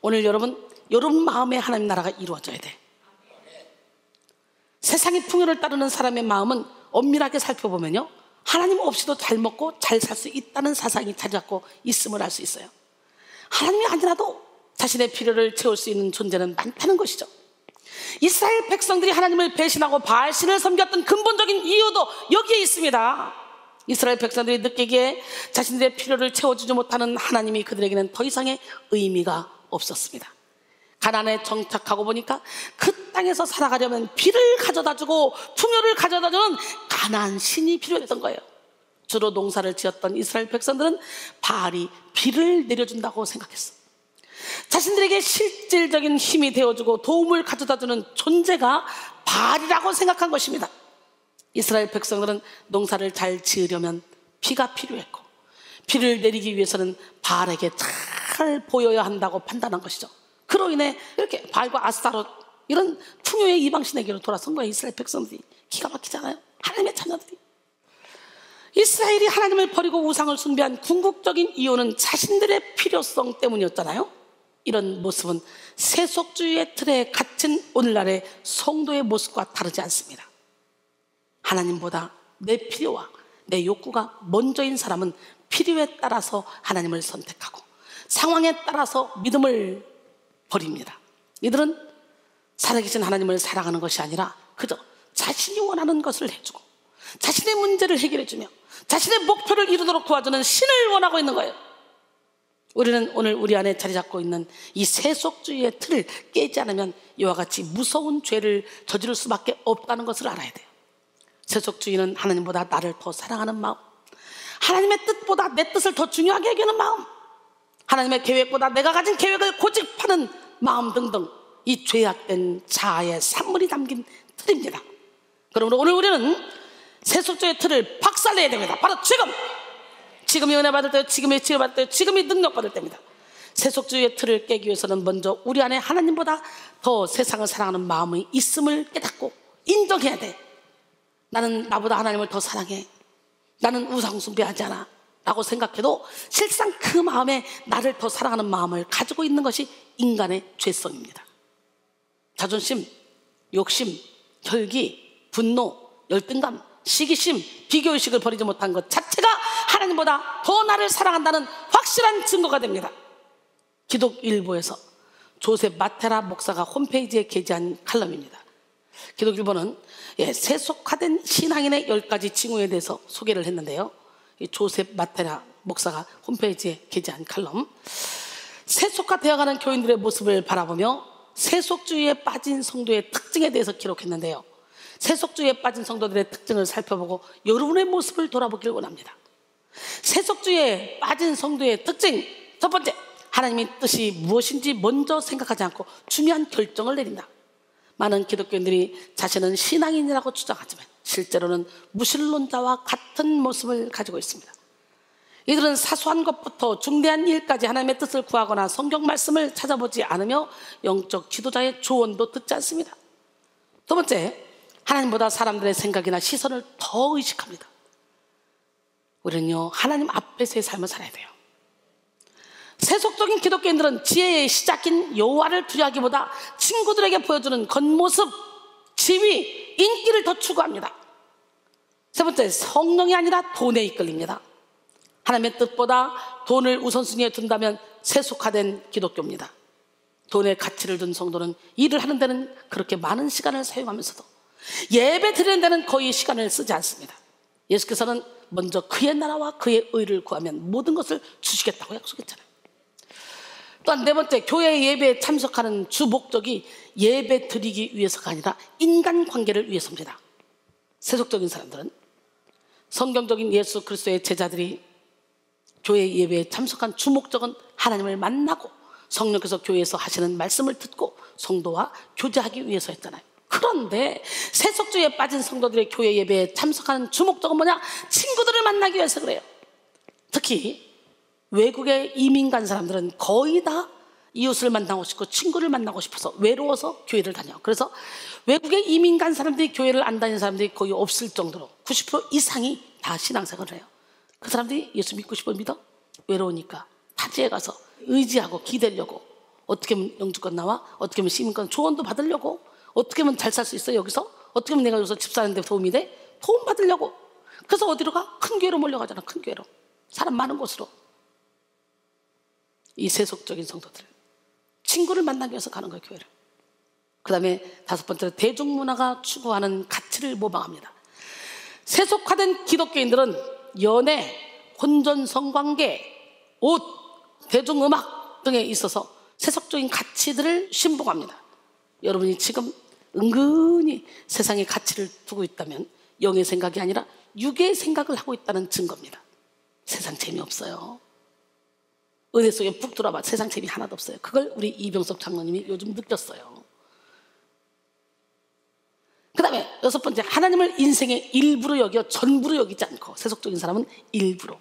S1: 오늘 여러분 마음에 하나님 나라가 이루어져야 돼. 세상의 풍요를 따르는 사람의 마음은 엄밀하게 살펴보면요 하나님 없이도 잘 먹고 잘 살 수 있다는 사상이 자리 잡고 있음을 알 수 있어요. 하나님이 아니라도 자신의 필요를 채울 수 있는 존재는 많다는 것이죠. 이스라엘 백성들이 하나님을 배신하고 바알신을 섬겼던 근본적인 이유도 여기에 있습니다. 이스라엘 백성들이 느끼기에 자신들의 필요를 채워주지 못하는 하나님이 그들에게는 더 이상의 의미가 없었습니다. 가나안에 정착하고 보니까 그 땅에서 살아가려면 비를 가져다주고 풍요를 가져다주는 가나안 신이 필요했던 거예요. 주로 농사를 지었던 이스라엘 백성들은 바알이 비를 내려준다고 생각했어. 자신들에게 실질적인 힘이 되어주고 도움을 가져다주는 존재가 바알이라고 생각한 것입니다. 이스라엘 백성들은 농사를 잘 지으려면 비가 필요했고, 비를 내리기 위해서는 바알에게 잘 보여야 한다고 판단한 것이죠. 그로 인해 이렇게 바알과 아스타롯, 이런 풍요의 이방신에게로 돌아선 거예요. 이스라엘 백성들이. 기가 막히잖아요. 하나님의 자녀들이. 이스라엘이 하나님을 버리고 우상을 숭배한 궁극적인 이유는 자신들의 필요성 때문이었잖아요. 이런 모습은 세속주의의 틀에 갇힌 오늘날의 성도의 모습과 다르지 않습니다. 하나님보다 내 필요와 내 욕구가 먼저인 사람은 필요에 따라서 하나님을 선택하고 상황에 따라서 믿음을 버립니다. 이들은 살아계신 하나님을 사랑하는 것이 아니라 그저 자신이 원하는 것을 해주고 자신의 문제를 해결해주며 자신의 목표를 이루도록 도와주는 신을 원하고 있는 거예요. 우리는 오늘 우리 안에 자리 잡고 있는 이 세속주의의 틀을 깨지 않으면 이와 같이 무서운 죄를 저지를 수밖에 없다는 것을 알아야 돼요. 세속주의는 하나님보다 나를 더 사랑하는 마음, 하나님의 뜻보다 내 뜻을 더 중요하게 여기는 마음, 하나님의 계획보다 내가 가진 계획을 고집하는 마음 등등, 이 죄악된 자아의 산물이 담긴 틀입니다. 그러므로 오늘 우리는 세속주의의 틀을 박살내야 됩니다. 바로 지금이 은혜 받을 때요, 지금이 치유 받을 때요, 지금이 능력 받을 때입니다. 세속주의의 틀을 깨기 위해서는 먼저 우리 안에 하나님보다 더 세상을 사랑하는 마음이 있음을 깨닫고 인정해야 돼. 나는 나보다 하나님을 더 사랑해, 나는 우상 숭배하지 않아 라고 생각해도 실상 그 마음에 나를 더 사랑하는 마음을 가지고 있는 것이 인간의 죄성입니다. 자존심, 욕심, 혈기, 분노, 열등감, 시기심, 비교의식을 버리지 못한 것 자체가 하나님보다 더 나를 사랑한다는 확실한 증거가 됩니다. 기독일보에서 조셉 마테라 목사가 홈페이지에 게재한 칼럼입니다. 기독일보는 세속화된 신앙인의 10가지 징후에 대해서 소개를 했는데요, 이 조셉 마테라 목사가 홈페이지에 게재한 칼럼, 세속화되어가는 교인들의 모습을 바라보며 세속주의에 빠진 성도의 특징에 대해서 기록했는데요, 세속주의에 빠진 성도들의 특징을 살펴보고 여러분의 모습을 돌아보기를 원합니다. 세속주의에 빠진 성도의 특징, 첫 번째, 하나님의 뜻이 무엇인지 먼저 생각하지 않고 중요한 결정을 내린다. 많은 기독교인들이 자신은 신앙인이라고 주장하지만 실제로는 무신론자와 같은 모습을 가지고 있습니다. 이들은 사소한 것부터 중대한 일까지 하나님의 뜻을 구하거나 성경 말씀을 찾아보지 않으며 영적 지도자의 조언도 듣지 않습니다. 두 번째, 하나님보다 사람들의 생각이나 시선을 더 의식합니다. 우리는요, 하나님 앞에서의 삶을 살아야 돼요. 세속적인 기독교인들은 지혜의 시작인 여호와를 두려워하기보다 친구들에게 보여주는 겉모습, 지위, 인기를 더 추구합니다. 세 번째, 성령이 아니라 돈에 이끌립니다. 하나님의 뜻보다 돈을 우선순위에 둔다면 세속화된 기독교입니다. 돈에 가치를 둔 성도는 일을 하는 데는 그렇게 많은 시간을 사용하면서도 예배 드리는 데는 거의 시간을 쓰지 않습니다. 예수께서는 먼저 그의 나라와 그의 의를 구하면 모든 것을 주시겠다고 약속했잖아요. 또한 네 번째, 교회 예배에 참석하는 주 목적이 예배 드리기 위해서가 아니라 인간관계를 위해서입니다. 세속적인 사람들은 성경적인 예수 그리스도의 제자들이 교회 예배에 참석한 주 목적은 하나님을 만나고 성령께서 교회에서 하시는 말씀을 듣고 성도와 교제하기 위해서였잖아요. 그런데 세속주의에 빠진 성도들의 교회 예배에 참석하는 주 목적은 뭐냐? 친구들을 만나기 위해서 그래요. 특히 외국에 이민 간 사람들은 거의 다 이웃을 만나고 싶고 친구를 만나고 싶어서 외로워서 교회를 다녀요. 그래서 외국에 이민 간 사람들이 교회를 안 다니는 사람들이 거의 없을 정도로 90% 이상이 다 신앙생활을 해요. 그 사람들이 예수 믿고 싶어 믿어? 외로우니까 타지에 가서 의지하고 기대려고, 어떻게 하면 영주권 나와? 어떻게 하면 시민권 조언도 받으려고, 어떻게 하면 잘 살 수 있어 여기서? 어떻게 하면 내가 여기서 집 사는 데 도움이 돼? 도움 받으려고. 그래서 어디로 가? 큰 교회로 몰려가잖아. 큰 교회로, 사람 많은 곳으로. 이 세속적인 성도들, 친구를 만나기 위해서 가는 거예요, 교회를. 그 다음에 다섯 번째로 대중문화가 추구하는 가치를 모방합니다. 세속화된 기독교인들은 연애, 혼전 성관계, 옷, 대중음악 등에 있어서 세속적인 가치들을 신봉합니다. 여러분이 지금 은근히 세상에 가치를 두고 있다면 영의 생각이 아니라 육의 생각을 하고 있다는 증거입니다. 세상 재미없어요. 은혜 속에 푹 들어봐. 세상 재미 하나도 없어요. 그걸 우리 이병석 장로님이 요즘 느꼈어요. 그 다음에 여섯 번째, 하나님을 인생의 일부로 여겨 전부로 여기지 않고, 세속적인 사람은 일부로.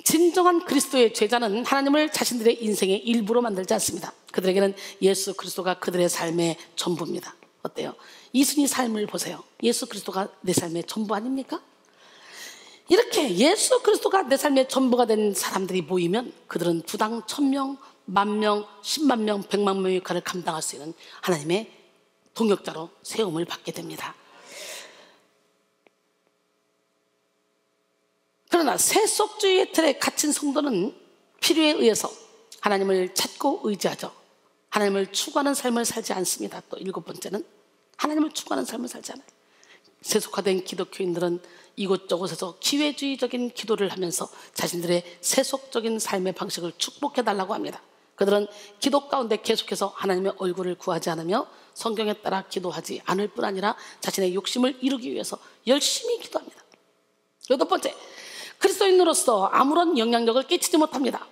S1: 진정한 그리스도의 제자는 하나님을 자신들의 인생의 일부로 만들지 않습니다. 그들에게는 예수 그리스도가 그들의 삶의 전부입니다. 어때요? 이순희 삶을 보세요. 예수 그리스도가 내 삶의 전부 아닙니까? 이렇게 예수 그리스도가 내 삶의 전부가 된 사람들이 모이면 그들은 부당 1000명, 10,000명, 10만 명, 100만 명의 역할을 감당할 수 있는 하나님의 동역자로 세움을 받게 됩니다. 그러나 세속주의의 틀에 갇힌 성도는 필요에 의해서 하나님을 찾고 의지하죠. 하나님을 추구하는 삶을 살지 않습니다. 또 일곱 번째는 하나님을 추구하는 삶을 살지 않아요. 세속화된 기독교인들은 이곳저곳에서 기회주의적인 기도를 하면서 자신들의 세속적인 삶의 방식을 축복해달라고 합니다. 그들은 기도 가운데 계속해서 하나님의 얼굴을 구하지 않으며 성경에 따라 기도하지 않을 뿐 아니라 자신의 욕심을 이루기 위해서 열심히 기도합니다. 여덟 번째, 그리스도인으로서 아무런 영향력을 끼치지 못합니다.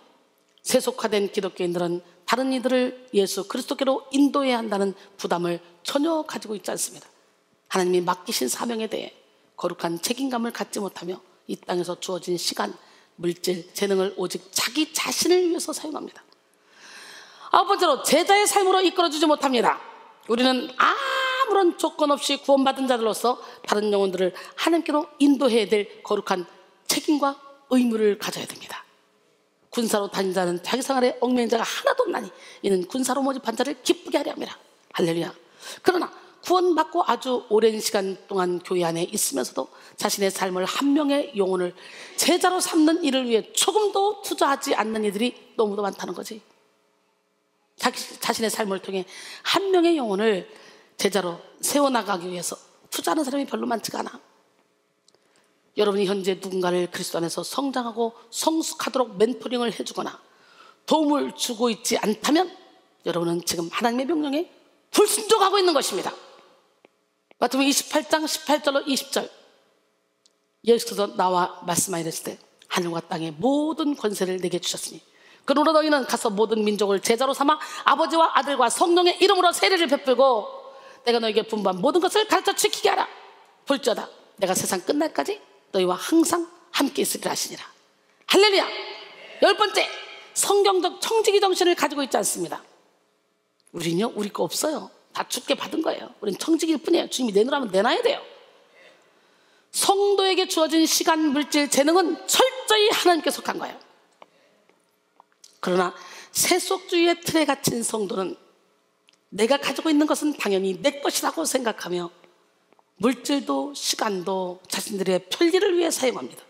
S1: 세속화된 기독교인들은 다른 이들을 예수 그리스도께로 인도해야 한다는 부담을 전혀 가지고 있지 않습니다. 하나님이 맡기신 사명에 대해 거룩한 책임감을 갖지 못하며 이 땅에서 주어진 시간, 물질, 재능을 오직 자기 자신을 위해서 사용합니다. 아홉 번째로, 제자의 삶으로 이끌어주지 못합니다. 우리는 아무런 조건 없이 구원받은 자들로서 다른 영혼들을 하나님께로 인도해야 될 거룩한 책임과 의무를 가져야 됩니다. 군사로 다닌 자는 자기 생활에 얽매인 자가 하나도 없나니 이는 군사로 모집한 자를 기쁘게 하려 합니다. 할렐루야. 그러나 구원받고 아주 오랜 시간 동안 교회 안에 있으면서도 자신의 삶을 한 명의 영혼을 제자로 삼는 일을 위해 조금도 투자하지 않는 이들이 너무도 많다는 거지. 자신의 삶을 통해 한 명의 영혼을 제자로 세워나가기 위해서 투자하는 사람이 별로 많지가 않아. 여러분이 현재 누군가를 그리스도 안에서 성장하고 성숙하도록 멘토링을 해주거나 도움을 주고 있지 않다면 여러분은 지금 하나님의 명령에 불순종하고 있는 것입니다. 마태복음 28장 18절로 20절, 예수께서 나와 말씀하시되 때 하늘과 땅의 모든 권세를 내게 주셨으니 그러므로 너희는 가서 모든 민족을 제자로 삼아 아버지와 아들과 성령의 이름으로 세례를 베풀고 내가 너에게 분부한 모든 것을 가르쳐 지키게 하라. 볼지어다 내가 세상 끝날까지 너희와 항상 함께 있으리라 하시니라. 할렐루야. 열 번째, 성경적 청지기 정신을 가지고 있지 않습니다. 우리는요, 우리 거 없어요. 다 주께 받은 거예요. 우린 청지기일 뿐이에요. 주님이 내놓으라면 내놔야 돼요. 성도에게 주어진 시간, 물질, 재능은 철저히 하나님께 속한 거예요. 그러나 세속주의의 틀에 갇힌 성도는 내가 가지고 있는 것은 당연히 내 것이라고 생각하며 물질도 시간도 자신들의 편리를 위해 사용합니다.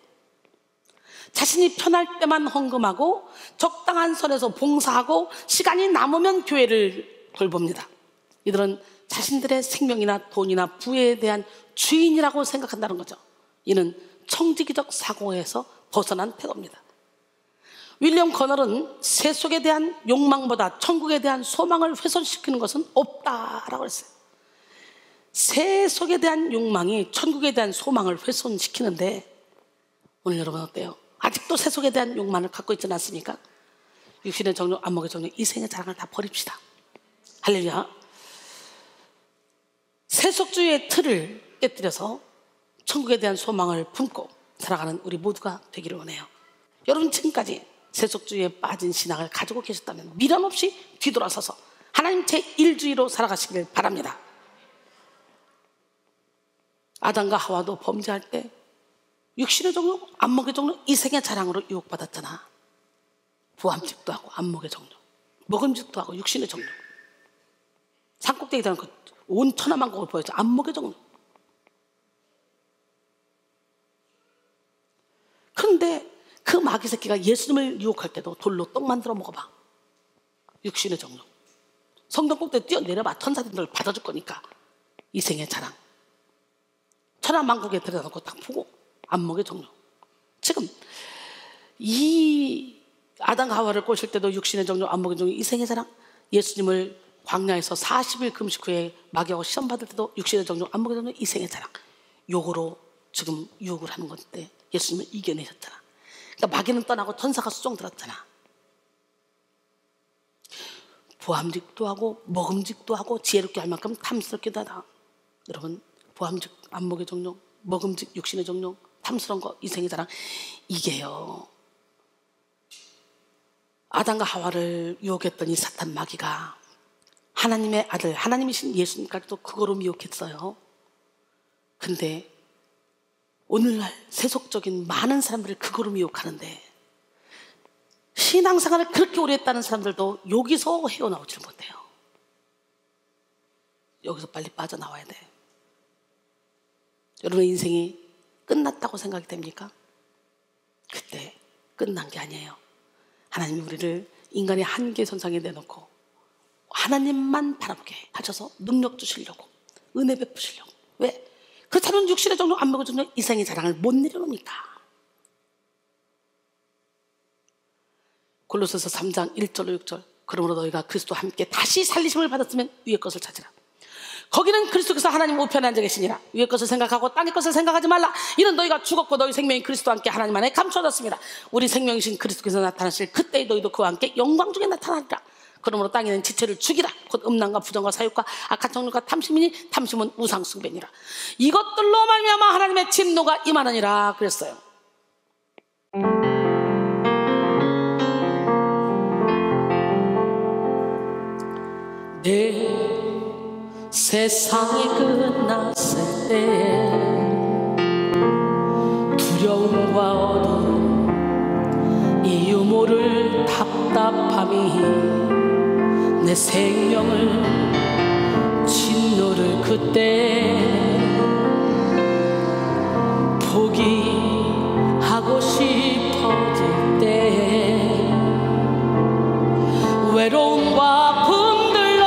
S1: 자신이 편할 때만 헌금하고 적당한 선에서 봉사하고 시간이 남으면 교회를 돌봅니다. 이들은 자신들의 생명이나 돈이나 부에 대한 주인이라고 생각한다는 거죠. 이는 청지기적 사고에서 벗어난 태도입니다. 윌리엄 커널은 세속에 대한 욕망보다 천국에 대한 소망을 훼손시키는 것은 없다라고 했어요. 세속에 대한 욕망이 천국에 대한 소망을 훼손시키는데 오늘 여러분 어때요? 아직도 세속에 대한 욕망을 갖고 있지 않습니까? 육신의 정욕, 안목의 정욕, 이생의 자랑을 다 버립시다. 할렐루야. 세속주의의 틀을 깨뜨려서 천국에 대한 소망을 품고 살아가는 우리 모두가 되기를 원해요. 여러분 지금까지 세속주의에 빠진 신앙을 가지고 계셨다면 미련 없이 뒤돌아서서 하나님 제1주의로 살아가시길 바랍니다. 아담과 하와도 범죄할 때 육신의 정욕, 안목의 정욕, 이생의 자랑으로 유혹받았잖아. 부함직도 하고 안목의 정욕, 먹음직도 하고 육신의 정욕. 산꼭대기 다는 온 천하만국을 보여줘. 안목의 정욕. 그런데 그 마귀 새끼가 예수님을 유혹할 때도 돌로 떡 만들어 먹어봐. 육신의 정욕. 성전 꼭대기 뛰어내려봐. 천사들을 받아줄 거니까. 이생의 자랑. 천하만국에 들여다놓고 딱 보고 안목의 정욕. 지금 이 아담과 하와를 꼬실 때도 육신의 정욕, 안목의 정욕, 이생의 자랑. 예수님을 광야에서 40일 금식 후에 마귀하고 시험 받을 때도 육신의 정욕, 안목의 정욕, 이생의 자랑. 요거로 지금 유혹을 하는 건데 예수님을 이겨내셨잖아. 그러니까 마귀는 떠나고 천사가 수종 들었잖아. 보암직도 하고 먹음직도 하고 지혜롭게 할 만큼 탐스럽기도 하다. 여러분, 보암직 안목의 종종, 먹음직 육신의 종종, 탐스러운 거 인생의 자랑, 이게요 아담과 하와를 유혹했던 이 사탄 마귀가 하나님의 아들, 하나님이신 예수님까지도 그거로 미혹했어요. 근데 오늘날 세속적인 많은 사람들을 그거로 미혹하는데 신앙생활을 그렇게 오래 했다는 사람들도 여기서 헤어나오질 못해요. 여기서 빨리 빠져나와야 돼. 여러분의 인생이 끝났다고 생각이 됩니까? 그때 끝난 게 아니에요. 하나님이 우리를 인간의 한계 선상에 내놓고 하나님만 바라보게 하셔서 능력 주시려고, 은혜 베푸시려고. 왜? 그렇다면 육신의 종종, 안목의 종종, 이생의 자랑을 못 내려놓으니까. 골로새서 3장 1절로 6절. 그러므로 너희가 그리스도와 함께 다시 살리심을 받았으면 위의 것을 찾으라. 거기는 그리스도께서 하나님 우편에 앉아 계시니라. 위의 것을 생각하고 땅의 것을 생각하지 말라. 이는 너희가 죽었고 너희 생명이 그리스도와 함께 하나님 안에 감춰졌습니다. 우리 생명이신 그리스도께서 나타나실 그때 너희도 그와 함께 영광 중에 나타나리라. 그러므로 땅에 있는 지체를 죽이라. 곧 음란과 부정과 사욕과 악한 정욕과 탐심이니 탐심은 우상 숭배니라. 이것들로 말미암아 하나님의 진노가 임하느니라 그랬어요. 내 세상이 끝났을 때 두려움과 어두움, 이유 모를 답답함이 내 생명을 짓누를 그때 포기하고 싶어질 때 외로움과 분들로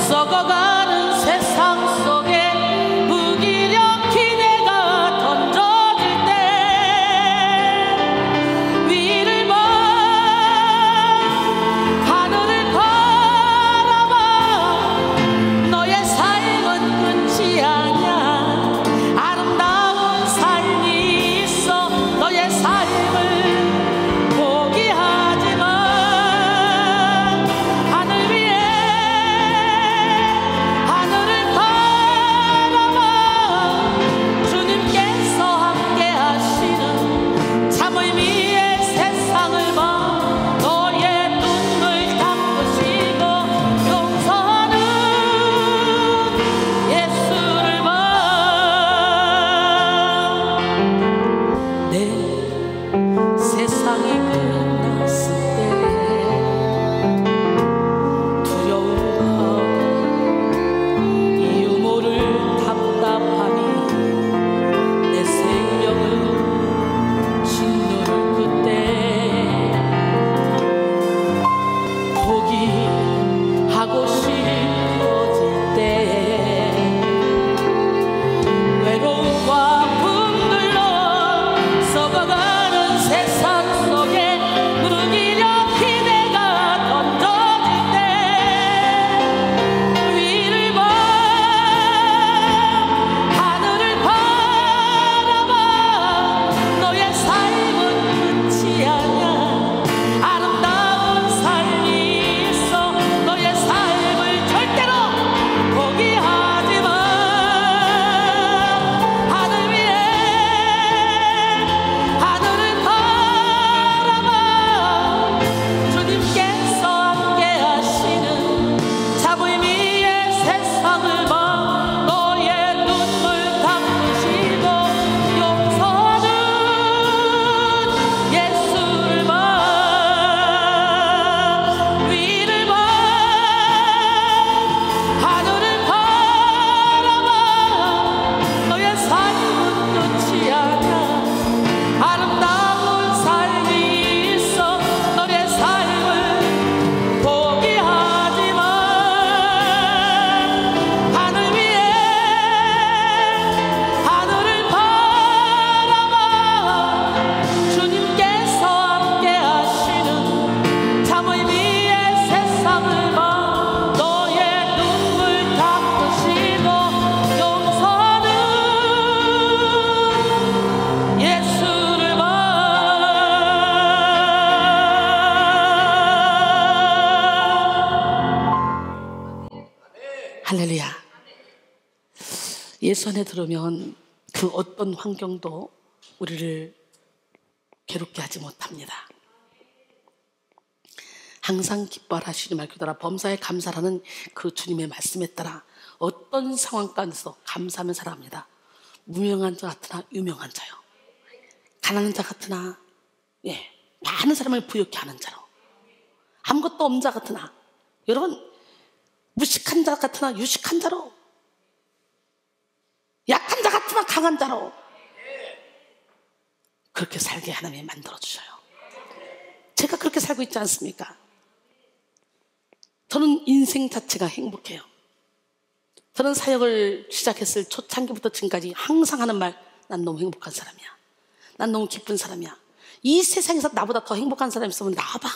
S1: 썩어가는 세상 속에 무기력히 내가 던져질 때 위를 봐 하늘을 바라봐 너의 삶은 끝이 예수 안에 들으면 그 어떤 환경도 우리를 괴롭게 하지 못합니다. 항상 기뻐하라 주님을 기도하라 범사에 감사라는 그 주님의 말씀에 따라 어떤 상황 가운데서 감사하며 살아갑니다. 무명한 자 같으나 유명한 자요, 가난한 자 같으나 많은 사람을 부욕케 하는 자로, 아무것도 없는 자 같으나, 여러분 무식한 자 같으나 유식한 자로, 약한 자 같으나 강한 자로 그렇게 살게 하나님이 만들어주셔요. 제가 그렇게 살고 있지 않습니까? 저는 인생 자체가 행복해요. 저는 사역을 시작했을 초창기부터 지금까지 항상 하는 말, 난 너무 행복한 사람이야, 난 너무 기쁜 사람이야, 이 세상에서 나보다 더 행복한 사람이 있으면 나와봐.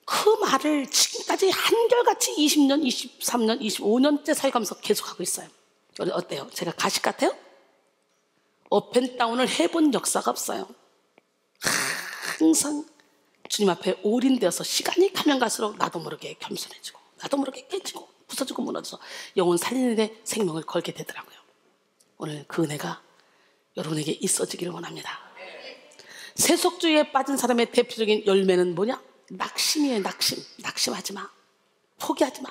S1: 그 말을 지금까지 한결같이 20년, 23년, 25년째 사역하면서 계속하고 있어요. 어때요? 제가 가식 같아요? 업앤다운을 해본 역사가 없어요. 항상 주님 앞에 올인되어서 시간이 가면 갈수록 나도 모르게 겸손해지고, 나도 모르게 깨지고 부서지고 무너져서 영혼 살리는 데 생명을 걸게 되더라고요. 오늘 그 은혜가 여러분에게 있어지기를 원합니다. 세속주의에 빠진 사람의 대표적인 열매는 뭐냐? 낙심이에요. 낙심하지 마, 포기하지 마.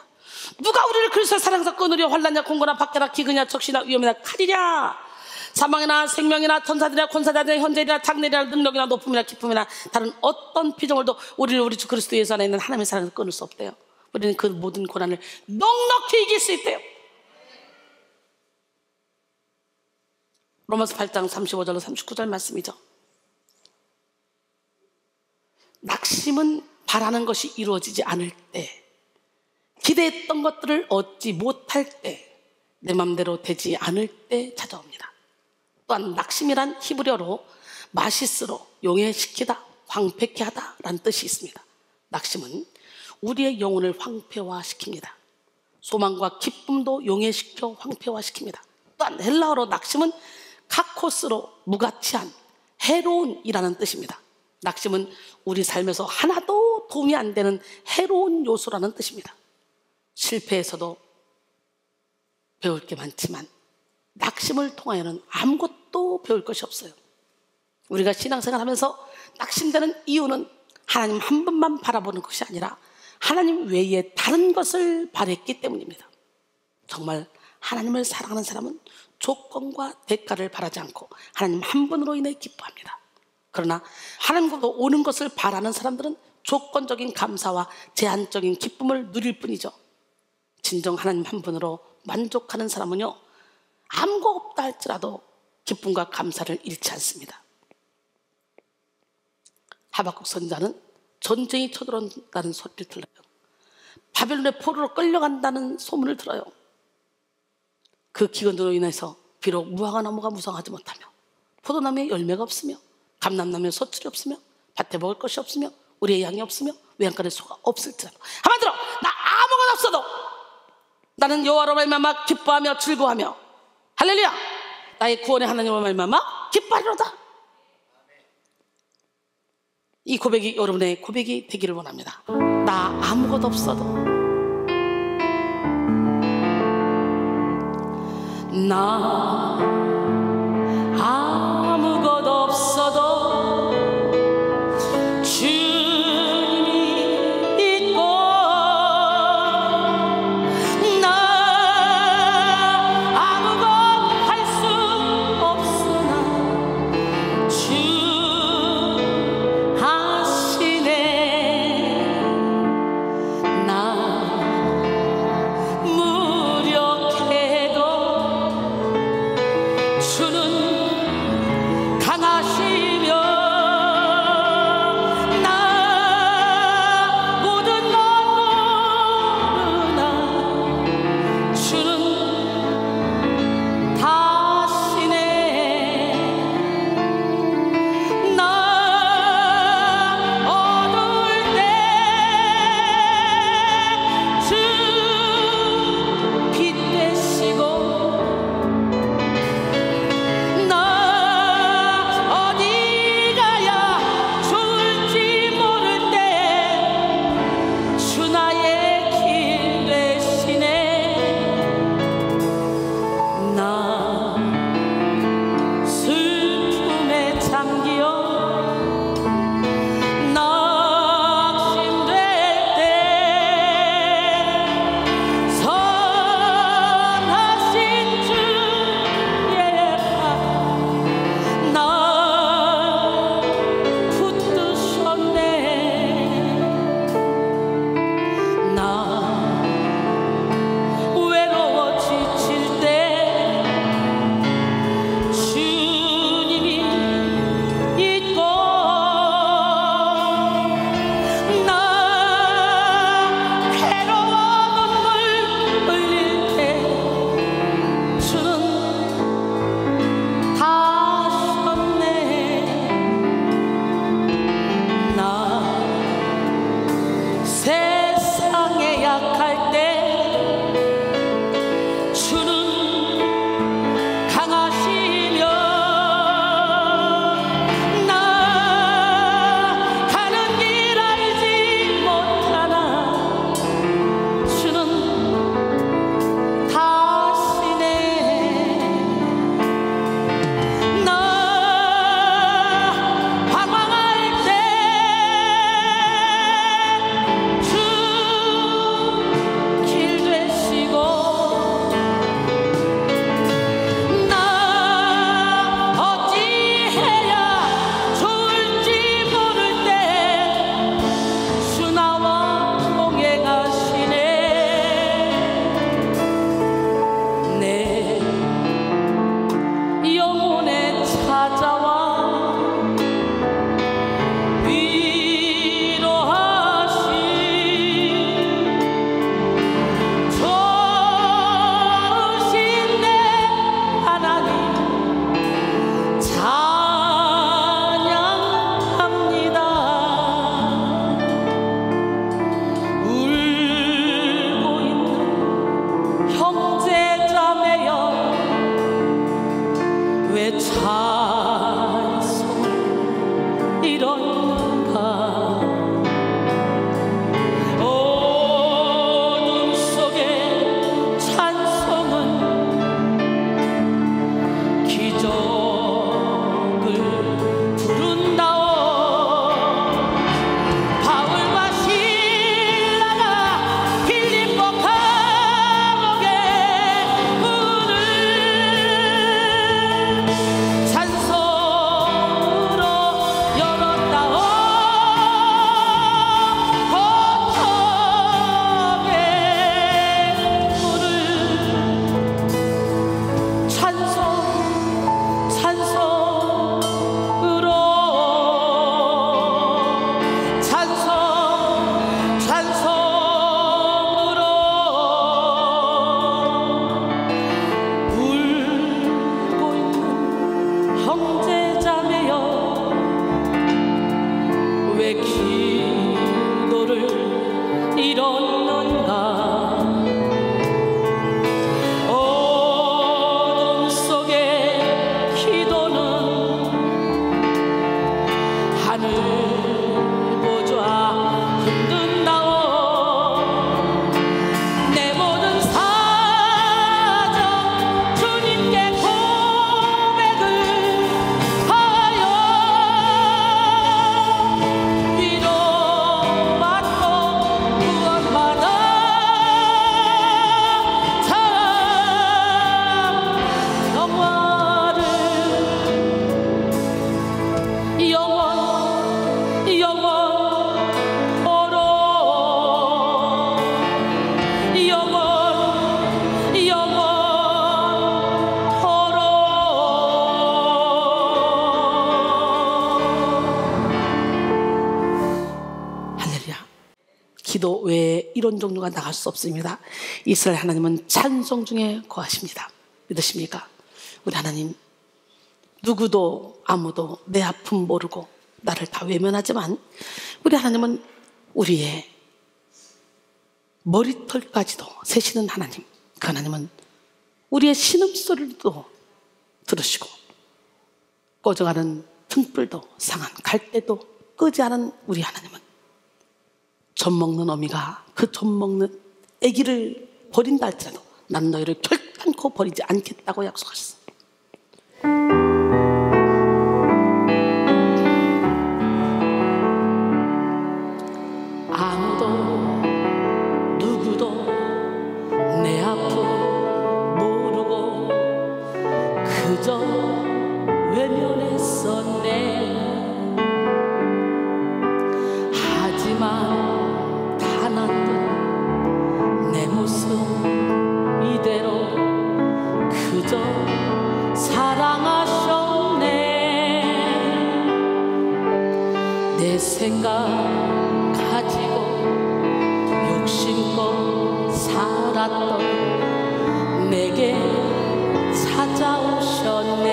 S1: 누가 우리를 그리스도의 사랑에서 끊으려 환난이나 공고나 박해나 기근이나 적시나 위험이나 칼이랴. 사망이나 생명이나 천사들이나 권사자들이나 현재이나 장래이나 능력이나 높음이나 기쁨이나 다른 어떤 피조물도 우리를 우리 주 그리스도 예수 안에 있는 하나님의 사랑에서 끊을 수 없대요. 우리는 그 모든 고난을 넉넉히 이길 수 있대요. 로마서 8장 35절로 39절 말씀이죠. 낙심은 바라는 것이 이루어지지 않을 때, 기대했던 것들을 얻지 못할 때, 내 맘대로 되지 않을 때 찾아옵니다. 또한 낙심이란 히브리어로 마시스로 용해시키다, 황폐케 하다 라는 뜻이 있습니다. 낙심은 우리의 영혼을 황폐화시킵니다. 소망과 기쁨도 용해시켜 황폐화시킵니다. 또한 헬라어로 낙심은 카코스로 무가치한, 해로운이라는 뜻입니다. 낙심은 우리 삶에서 하나도 도움이 안 되는 해로운 요소라는 뜻입니다. 실패에서도 배울 게 많지만 낙심을 통하여는 아무것도 배울 것이 없어요. 우리가 신앙생활 하면서 낙심되는 이유는 하나님 한 분만 바라보는 것이 아니라 하나님 외에 다른 것을 바랬기 때문입니다. 정말 하나님을 사랑하는 사람은 조건과 대가를 바라지 않고 하나님 한 분으로 인해 기뻐합니다. 그러나 하나님으로부터 오는 것을 바라는 사람들은 조건적인 감사와 제한적인 기쁨을 누릴 뿐이죠. 진정 하나님 한 분으로 만족하는 사람은요, 아무것도 없다 할지라도 기쁨과 감사를 잃지 않습니다. 하박국 선지자는 전쟁이 쳐들어온다는 소리를 들어요. 바벨론의 포로로 끌려간다는 소문을 들어요. 그 기근으로 인해서 비록 무화과 나무가 무성하지 못하며 포도나무에 열매가 없으며 감람나무에 소출이 없으며 밭에 먹을 것이 없으며 우리의 양이 없으며 외양간에 소가 없을지라도, 한마디로 나 아무것도 없어도 나는 여호와로 말미암아 기뻐하며 즐거워하며, 할렐루야, 나의 구원의 하나님으로 말미암아 기뻐하리로다. 이 고백이 여러분의 고백이 되기를 원합니다. 나 아무것도 없어도, 나 아무것도 없어도 주님이 있고, 나 아무것 할 수 없으나 주 하시네. 나 무력해도 기도 외에 이런 종류가 나갈 수 없습니다. 이스라엘 하나님은 찬송 중에 거하십니다. 믿으십니까? 우리 하나님, 누구도 아무도 내 아픔 모르고 나를 다 외면하지만 우리 하나님은 우리의 머리털까지도 세시는 하나님. 그 하나님은 우리의 신음소리도 들으시고 꺼져가는 등불도 상한 갈대도 끄지 않은 우리 하나님은 젖 먹는 어미가 그 젖 먹는 아기를 버린다 할지라도 난 너희를 결단코 버리지 않겠다고 약속하셨어. 아무도 누구도 내 아픔 모르고 그저 외면했었네. 하지만 단 한 번 내 모습 이대로 그저 사랑하셨네. 내 생각 가지고 욕심껏 살았던 내게 찾아오셨네.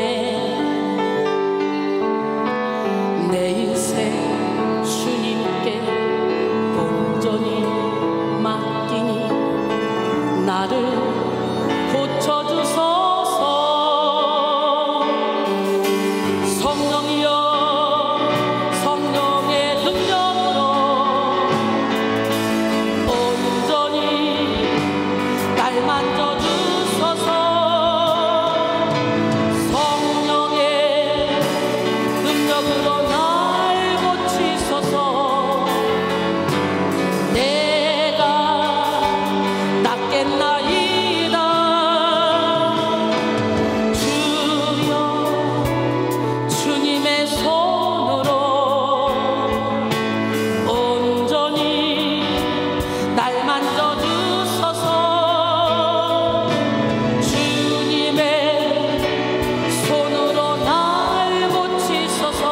S1: 내 인생 주님께 온전히 맡기니 나를 고쳐주소서. 성령이여 성령의 능력으로 온전히 날 만져주소서. 성령의 능력으로 날 고치소서. 내가 낫겠나이다. 주여 주님의 손으로 온전히 날 만져주소서. 주님의 손으로 날 고치소서.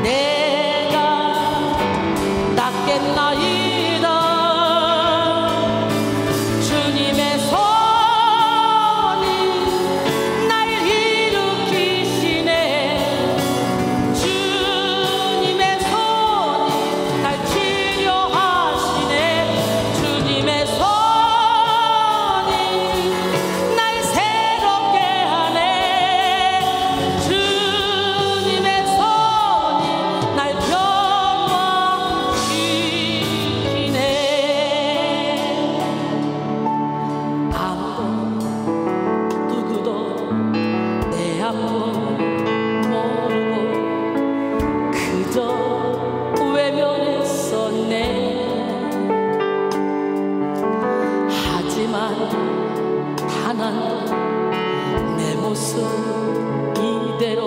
S1: 내가 낫겠나이다. 주님의 손이 날 일으키시네. 주님의 손이 날 치료하시네. 주님의 손이 날 새롭게 하네. 주님의 손이 날 변화시키네. 아무도 누구도 내 아픔 모르고 그저 외면했었네. 하지만 단 한 번 내 모습 이대로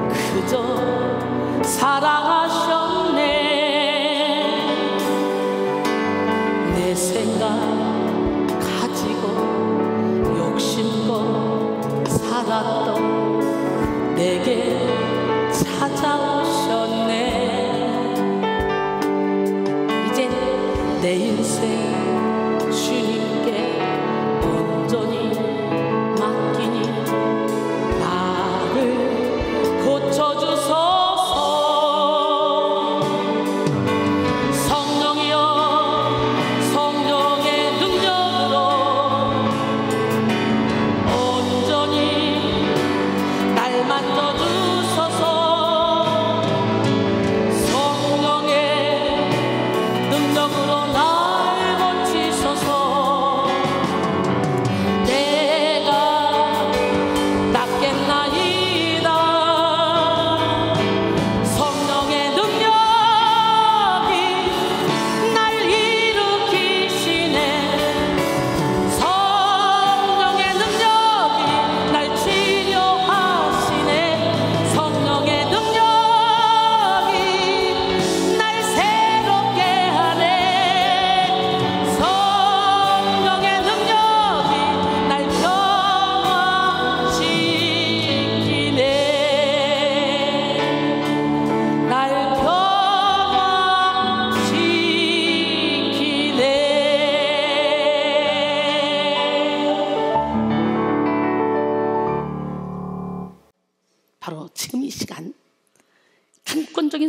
S1: 그저 사랑하셨네. 내 생각 가지고 욕심껏 살았던 내게 찾아오셨네. 이제 내 인생 주님께 온전히 맡기니 나를 고쳐주소서.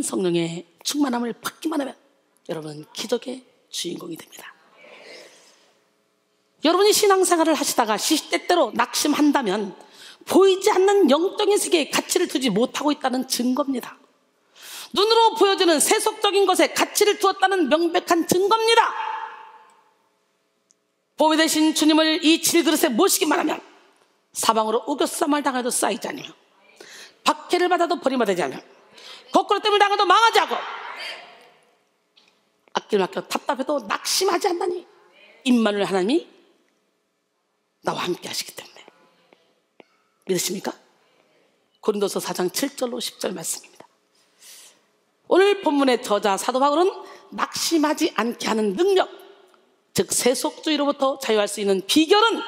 S1: 넘치는 성령의 충만함을 받기만 하면 여러분은 기적의 주인공이 됩니다. 여러분이 신앙생활을 하시다가 시시때때로 낙심한다면 보이지 않는 영적인 세계에 가치를 두지 못하고 있다는 증거입니다. 눈으로 보여지는 세속적인 것에 가치를 두었다는 명백한 증거입니다. 보배 되신 주님을 이 질그릇에 모시기만 하면 사방으로 우겨쌈을 당해도 쌓이지 않으며 박해를 받아도 버림받지 않으며 거꾸로 땜을 당해도 망하지 않고 앞길 막혀 답답해도 낙심하지 않나니 임마누엘 하나님이 나와 함께 하시기 때문에. 믿으십니까? 고린도서 4장 7절로 10절 말씀입니다. 오늘 본문의 저자 사도 바울은 낙심하지 않게 하는 능력, 즉 세속주의로부터 자유할 수 있는 비결은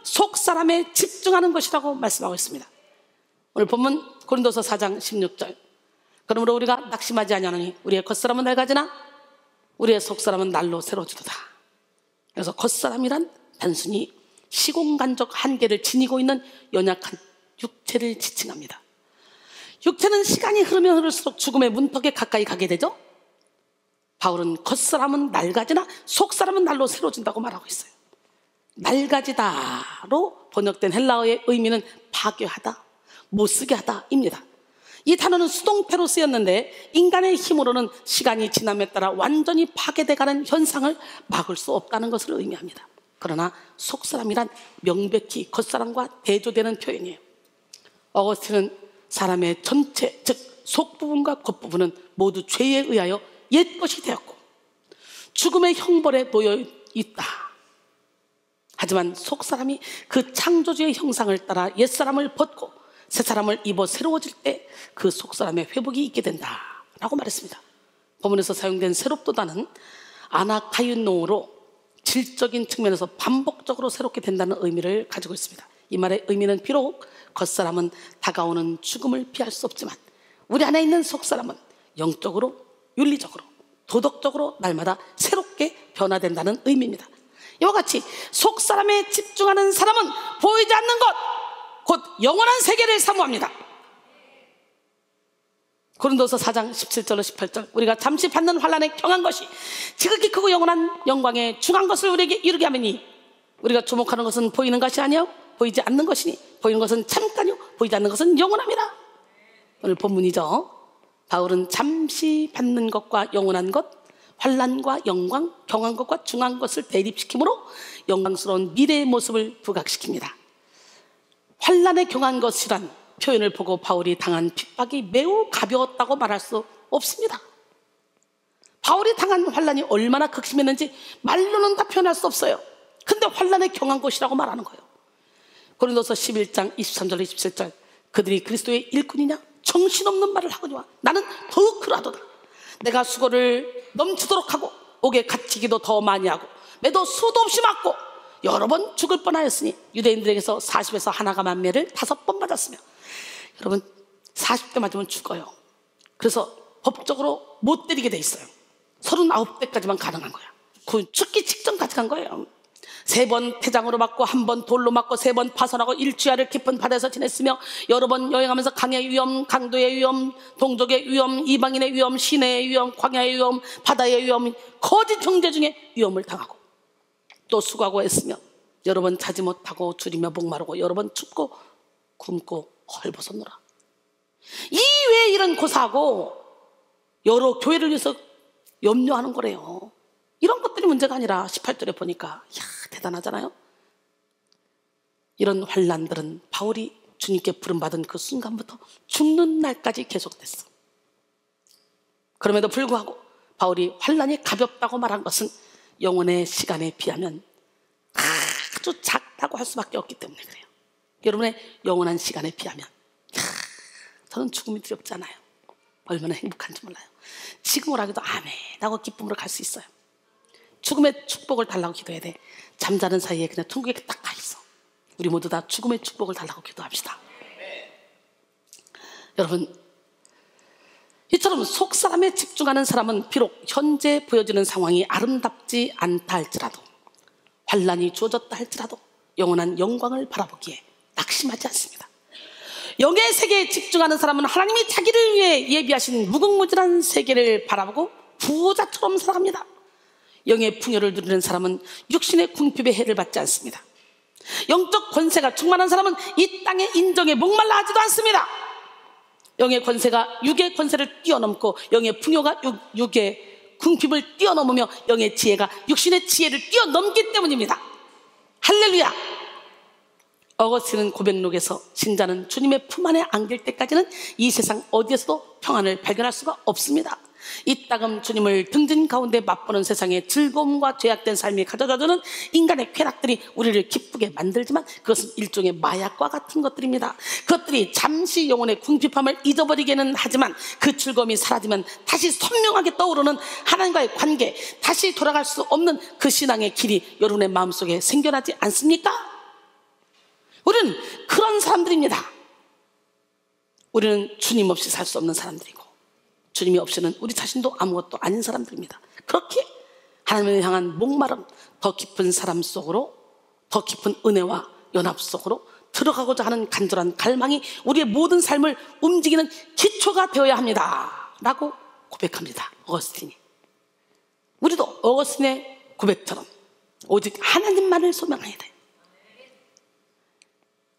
S1: 속사람에 집중하는 것이라고 말씀하고 있습니다. 오늘 본문 고린도서 4장 16절. 그러므로 우리가 낙심하지 아니하노니 우리의 겉사람은 낡아지나 우리의 속사람은 날로 새로워지도다. 그래서 겉사람이란 단순히 시공간적 한계를 지니고 있는 연약한 육체를 지칭합니다. 육체는 시간이 흐르면 흐를수록 죽음의 문턱에 가까이 가게 되죠. 바울은 겉사람은 낡아지나 속사람은 날로 새로워진다고 말하고 있어요. 낡아지다로 번역된 헬라어의 의미는 파괴하다, 못쓰게 하다입니다. 이 단어는 수동태로 쓰였는데 인간의 힘으로는 시간이 지남에 따라 완전히 파괴돼가는 현상을 막을 수 없다는 것을 의미합니다. 그러나 속사람이란 명백히 겉사람과 대조되는 표현이에요. 어거스틴은 사람의 전체, 즉 속부분과 겉부분은 모두 죄에 의하여 옛것이 되었고 죽음의 형벌에 놓여 있다. 하지만 속사람이 그 창조주의 형상을 따라 옛사람을 벗고 새사람을 입어 새로워질 때 그 속사람의 회복이 있게 된다라고 말했습니다. 본문에서 사용된 새롭도다는 아나카이노로 질적인 측면에서 반복적으로 새롭게 된다는 의미를 가지고 있습니다. 이 말의 의미는 비록 겉사람은 다가오는 죽음을 피할 수 없지만 우리 안에 있는 속사람은 영적으로, 윤리적으로, 도덕적으로 날마다 새롭게 변화된다는 의미입니다. 이와 같이 속사람에 집중하는 사람은 보이지 않는 것, 곧 영원한 세계를 사모합니다. 고린도서 4장 17절로 18절. 우리가 잠시 받는 환난에 경한 것이 지극히 크고 영원한 영광에 중한 것을 우리에게 이루게 하매니 우리가 주목하는 것은 보이는 것이 아니요 보이지 않는 것이니 보이는 것은 잠깐이요 보이지 않는 것은 영원함이라. 오늘 본문이죠. 바울은 잠시 받는 것과 영원한 것, 환난과 영광, 경한 것과 중한 것을 대립시키므로 영광스러운 미래의 모습을 부각시킵니다. 환난에 경한 것이란 표현을 보고 바울이 당한 핍박이 매우 가벼웠다고 말할 수 없습니다. 바울이 당한 환난이 얼마나 극심했는지 말로는 다 표현할 수 없어요. 근데 환난에 경한 것이라고 말하는 거예요. 고린도서 11장 23절 27절. 그들이 그리스도의 일꾼이냐 정신없는 말을 하거니와 나는 더욱 그러하도다. 내가 수고를 넘치도록 하고 옥에 갇히기도 더 많이 하고 매도 수도 없이 맞고 여러 번 죽을 뻔하였으니 유대인들에게서 40에서 하나가 만매를 5번 맞았으며. 여러분 40대 맞으면 죽어요. 그래서 법적으로 못 때리게 돼 있어요. 39대까지만 가능한 거야. 죽기 직전까지 간 거예요. 3번 태장으로 맞고 1번 돌로 맞고 3번 파선하고 일주야를 깊은 바다에서 지냈으며 여러 번 여행하면서 강의 위험, 강도의 위험, 동족의 위험, 이방인의 위험, 시내의 위험, 광야의 위험, 바다의 위험, 거짓 형제 중에 위험을 당하고 또 수고하고 애쓰며 여러 번 자지 못하고 줄이며 목마르고 여러 번 춥고 굶고 헐벗었노라. 이외에 이런 고사하고 여러 교회를 위해서 염려하는 거래요. 이런 것들이 문제가 아니라 18절에 보니까 이야 대단하잖아요. 이런 환난들은 바울이 주님께 부름받은 그 순간부터 죽는 날까지 계속됐어. 그럼에도 불구하고 바울이 환난이 가볍다고 말한 것은 영혼의 시간에 비하면 아주 작다고 할 수밖에 없기 때문에 그래요. 여러분의 영원한 시간에 비하면 저는 죽음이 두렵지 않아요. 얼마나 행복한지 몰라요. 지금을 하기도 아멘 하고 기쁨으로 갈 수 있어요. 죽음의 축복을 달라고 기도해야 돼. 잠자는 사이에 그냥 천국에 딱 가 있어. 우리 모두 다 죽음의 축복을 달라고 기도합시다. 여러분 이처럼 속사람에 집중하는 사람은 비록 현재 보여지는 상황이 아름답지 않다 할지라도 환난이 주어졌다 할지라도 영원한 영광을 바라보기에 낙심하지 않습니다. 영의 세계에 집중하는 사람은 하나님이 자기를 위해 예비하신 무궁무진한 세계를 바라보고 부자처럼 살아갑니다. 영의 풍요를 누리는 사람은 육신의 궁핍의 해를 받지 않습니다. 영적 권세가 충만한 사람은 이 땅의 인정에 목말라 하지도 않습니다. 영의 권세가 육의 권세를 뛰어넘고 영의 풍요가 육의 궁핍을 뛰어넘으며 영의 지혜가 육신의 지혜를 뛰어넘기 때문입니다. 할렐루야. 어거스틴은 고백록에서 신자는 주님의 품 안에 안길 때까지는 이 세상 어디에서도 평안을 발견할 수가 없습니다. 이따금 주님을 등진 가운데 맛보는 세상에 즐거움과 죄악된 삶이 가져다주는 인간의 쾌락들이 우리를 기쁘게 만들지만 그것은 일종의 마약과 같은 것들입니다. 그것들이 잠시 영혼의 궁핍함을 잊어버리게는 하지만 그 즐거움이 사라지면 다시 선명하게 떠오르는 하나님과의 관계, 다시 돌아갈 수 없는 그 신앙의 길이 여러분의 마음속에 생겨나지 않습니까? 우리는 그런 사람들입니다. 우리는 주님 없이 살 수 없는 사람들이고 주님이 없이는 우리 자신도 아무것도 아닌 사람들입니다. 그렇게 하나님을 향한 목마름, 더 깊은 사람 속으로, 더 깊은 은혜와 연합 속으로 들어가고자 하는 간절한 갈망이 우리의 모든 삶을 움직이는 기초가 되어야 합니다 라고 고백합니다. 어거스틴이. 우리도 어거스틴의 고백처럼 오직 하나님만을 소망해야 돼.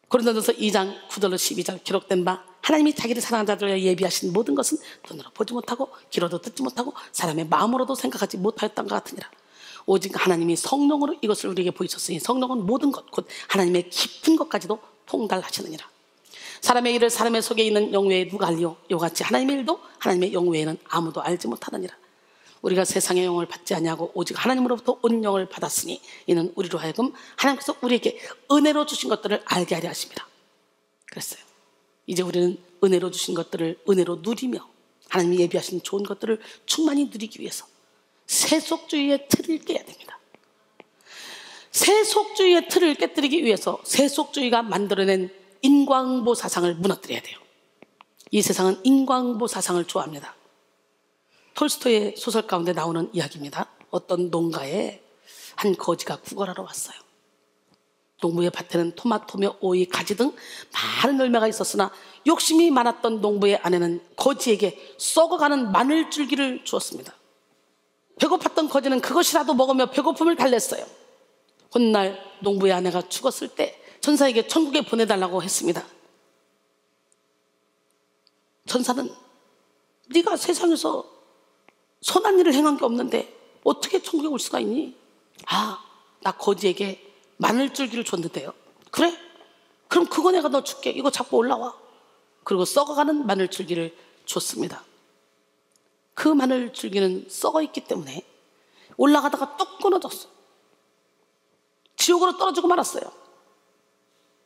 S1: 고린도전서 2장 9절로 12절 기록된 바 하나님이 자기를 사랑하는 자들을 예비하신 모든 것은 눈으로 보지 못하고 귀로도 듣지 못하고 사람의 마음으로도 생각하지 못하였던 것 같으니라. 오직 하나님이 성령으로 이것을 우리에게 보이셨으니 성령은 모든 것 곧 하나님의 깊은 것까지도 통달하시느니라. 사람의 일을 사람의 속에 있는 영 외에 누가 알리요? 이와 같이 하나님의 일도 하나님의 영 외에는 아무도 알지 못하느니라. 우리가 세상의 영을 받지 아니하고 오직 하나님으로부터 온 영을 받았으니 이는 우리로 하여금 하나님께서 우리에게 은혜로 주신 것들을 알게 하려 하십니다. 그랬어요. 이제 우리는 은혜로 주신 것들을 은혜로 누리며 하나님이 예비하신 좋은 것들을 충만히 누리기 위해서 세속주의의 틀을 깨야 됩니다. 세속주의의 틀을 깨뜨리기 위해서 세속주의가 만들어낸 인과응보 사상을 무너뜨려야 돼요. 이 세상은 인과응보 사상을 좋아합니다. 톨스토이의 소설 가운데 나오는 이야기입니다. 어떤 농가에 한 거지가 구걸하러 왔어요. 농부의 밭에는 토마토며 오이, 가지 등 많은 열매가 있었으나 욕심이 많았던 농부의 아내는 거지에게 썩어가는 마늘줄기를 주었습니다. 배고팠던 거지는 그것이라도 먹으며 배고픔을 달랬어요. 훗날 농부의 아내가 죽었을 때 천사에게 천국에 보내달라고 했습니다. 천사는 네가 세상에서 선한 일을 행한 게 없는데 어떻게 천국에 올 수가 있니? 아, 나 거지에게 마늘줄기를 줬는데요. 그래? 그럼 그거 내가 너 줄게. 이거 잡고 올라와. 그리고 썩어가는 마늘줄기를 줬습니다. 그 마늘줄기는 썩어있기 때문에 올라가다가 뚝 끊어졌어. 지옥으로 떨어지고 말았어요.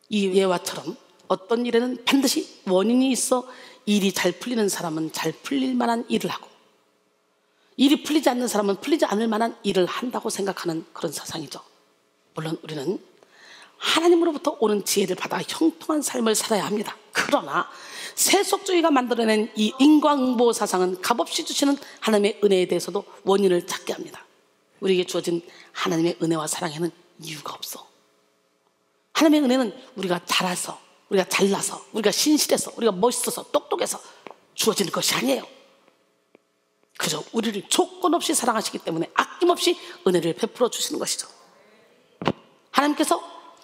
S1: 이 예화처럼 어떤 일에는 반드시 원인이 있어 일이 잘 풀리는 사람은 잘 풀릴 만한 일을 하고 일이 풀리지 않는 사람은 풀리지 않을 만한 일을 한다고 생각하는 그런 사상이죠. 물론 우리는 하나님으로부터 오는 지혜를 받아 형통한 삶을 살아야 합니다. 그러나 세속주의가 만들어낸 이 인과응보 사상은 값없이 주시는 하나님의 은혜에 대해서도 원인을 찾게 합니다. 우리에게 주어진 하나님의 은혜와 사랑에는 이유가 없어. 하나님의 은혜는 우리가 잘해서, 우리가 잘나서, 우리가 신실해서, 우리가 멋있어서, 똑똑해서 주어지는 것이 아니에요. 그저 우리를 조건 없이 사랑하시기 때문에 아낌없이 은혜를 베풀어 주시는 것이죠. 하나님께서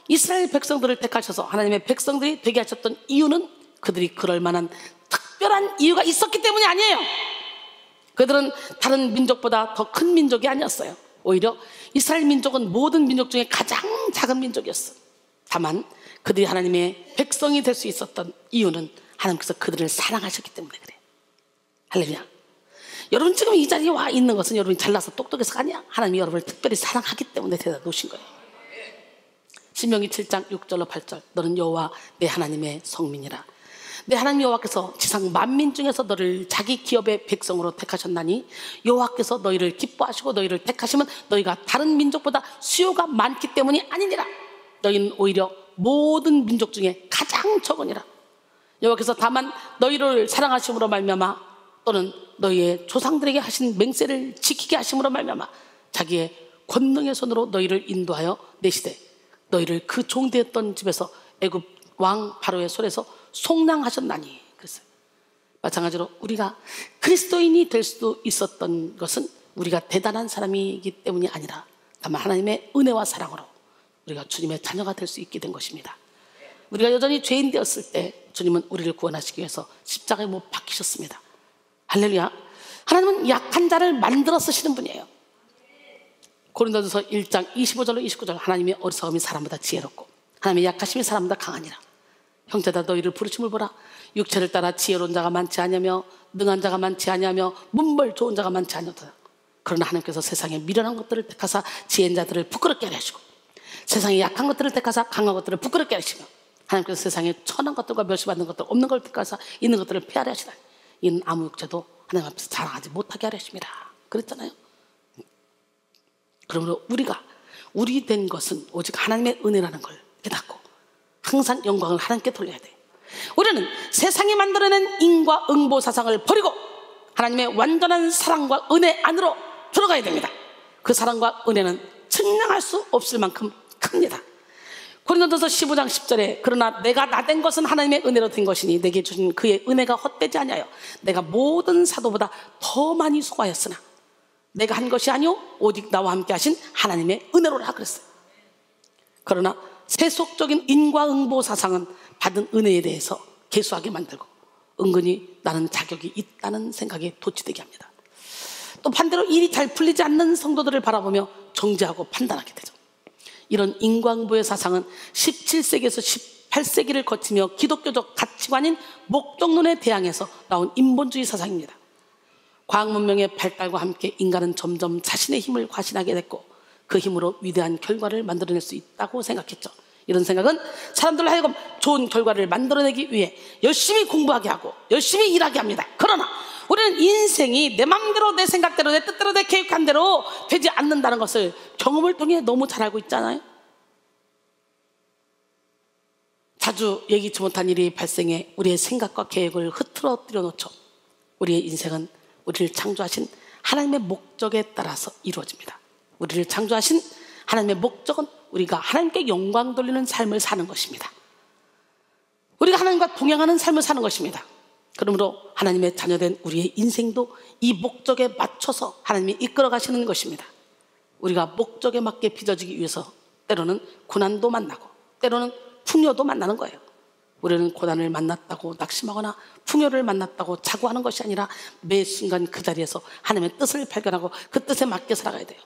S1: 이스라엘 백성들을 택하셔서 하나님의 백성들이 되게 하셨던 이유는 그들이 그럴 만한 특별한 이유가 있었기 때문이 아니에요. 그들은 다른 민족보다 더 큰 민족이 아니었어요. 오히려 이스라엘 민족은 모든 민족 중에 가장 작은 민족이었어요. 다만 그들이 하나님의 백성이 될 수 있었던 이유는 하나님께서 그들을 사랑하셨기 때문에 그래요. 할렐루야. 여러분 지금 이 자리에 와 있는 것은 여러분이 잘나서 똑똑해서가 아니야. 하나님이 여러분을 특별히 사랑하기 때문에 데려다 놓으신 거예요. 신명기 7장 6절로 8절 너는 여호와 내 하나님의 성민이라. 내 하나님 여호와께서 지상 만민 중에서 너를 자기 기업의 백성으로 택하셨나니 여호와께서 너희를 기뻐하시고 너희를 택하시면 너희가 다른 민족보다 수요가 많기 때문이 아니니라. 너희는 오히려 모든 민족 중에 가장 적으니라. 여호와께서 다만 너희를 사랑하심으로 말미암아 또는 너희의 조상들에게 하신 맹세를 지키게 하심으로 말미암아 자기의 권능의 손으로 너희를 인도하여 내시되 너희를 그 종되었던 집에서 애굽 왕 바로의 손에서 속량하셨나니 그랬어요. 마찬가지로 우리가 그리스도인이 될 수도 있었던 것은 우리가 대단한 사람이기 때문이 아니라 다만 하나님의 은혜와 사랑으로 우리가 주님의 자녀가 될 수 있게 된 것입니다. 우리가 여전히 죄인 되었을 때 주님은 우리를 구원하시기 위해서 십자가에 못 박히셨습니다. 할렐루야. 하나님은 약한 자를 만들어 쓰시는 분이에요. 고린도전서 1장 25절로 29절 하나님의 어리석음이 사람보다 지혜롭고 하나님의 약하심이 사람보다 강하니라. 형제다 너희를 부르심을 보라. 육체를 따라 지혜로운 자가 많지 않으며 능한 자가 많지 않으며 문벌 좋은 자가 많지 않으다. 그러나 하나님께서 세상에 미련한 것들을 택하사 지혜인 자들을 부끄럽게 하려 하시고 세상에 약한 것들을 택하사 강한 것들을 부끄럽게 하시며 하나님께서 세상에 천한 것들과 멸시받는 것들 없는 걸 택하사 있는 것들을 폐하려 하시다. 이는 아무 육체도 하나님 앞에서 자랑하지 못하게 하려 하십니다. 그랬잖아요. 그러므로 우리가 우리 된 것은 오직 하나님의 은혜라는 걸 깨닫고 항상 영광을 하나님께 돌려야 돼. 우리는 세상이 만들어낸 인과 응보 사상을 버리고 하나님의 완전한 사랑과 은혜 안으로 들어가야 됩니다. 그 사랑과 은혜는 측량할 수 없을 만큼 큽니다. 고린도전서 15장 10절에 그러나 내가 나 된 것은 하나님의 은혜로 된 것이니 내게 주신 그의 은혜가 헛되지 아니하여 내가 모든 사도보다 더 많이 수고하였으나 내가 한 것이 아니오 오직 나와 함께 하신 하나님의 은혜로라 그랬어요. 그러나 세속적인 인과응보 사상은 받은 은혜에 대해서 개수하게 만들고 은근히 나는 자격이 있다는 생각에 도취되게 합니다. 또 반대로 일이 잘 풀리지 않는 성도들을 바라보며 정죄하고 판단하게 되죠. 이런 인과응보의 사상은 17세기에서 18세기를 거치며 기독교적 가치관인 목적론에 대항해서 나온 인본주의 사상입니다. 과학문명의 발달과 함께 인간은 점점 자신의 힘을 과신하게 됐고 그 힘으로 위대한 결과를 만들어낼 수 있다고 생각했죠. 이런 생각은 사람들로 하여금 좋은 결과를 만들어내기 위해 열심히 공부하게 하고 열심히 일하게 합니다. 그러나 우리는 인생이 내 마음대로 내 생각대로 내 뜻대로 내 계획한 대로 되지 않는다는 것을 경험을 통해 너무 잘 알고 있잖아요. 자주 예기치 못한 일이 발생해 우리의 생각과 계획을 흐트러뜨려 놓죠. 우리의 인생은 우리를 창조하신 하나님의 목적에 따라서 이루어집니다. 우리를 창조하신 하나님의 목적은 우리가 하나님께 영광 돌리는 삶을 사는 것입니다. 우리가 하나님과 동행하는 삶을 사는 것입니다. 그러므로 하나님의 자녀된 우리의 인생도 이 목적에 맞춰서 하나님이 이끌어 가시는 것입니다. 우리가 목적에 맞게 빚어지기 위해서 때로는 고난도 만나고 때로는 풍요도 만나는 거예요. 우리는 고난을 만났다고 낙심하거나 풍요를 만났다고 자고하는 것이 아니라 매 순간 그 자리에서 하나님의 뜻을 발견하고 그 뜻에 맞게 살아가야 돼요.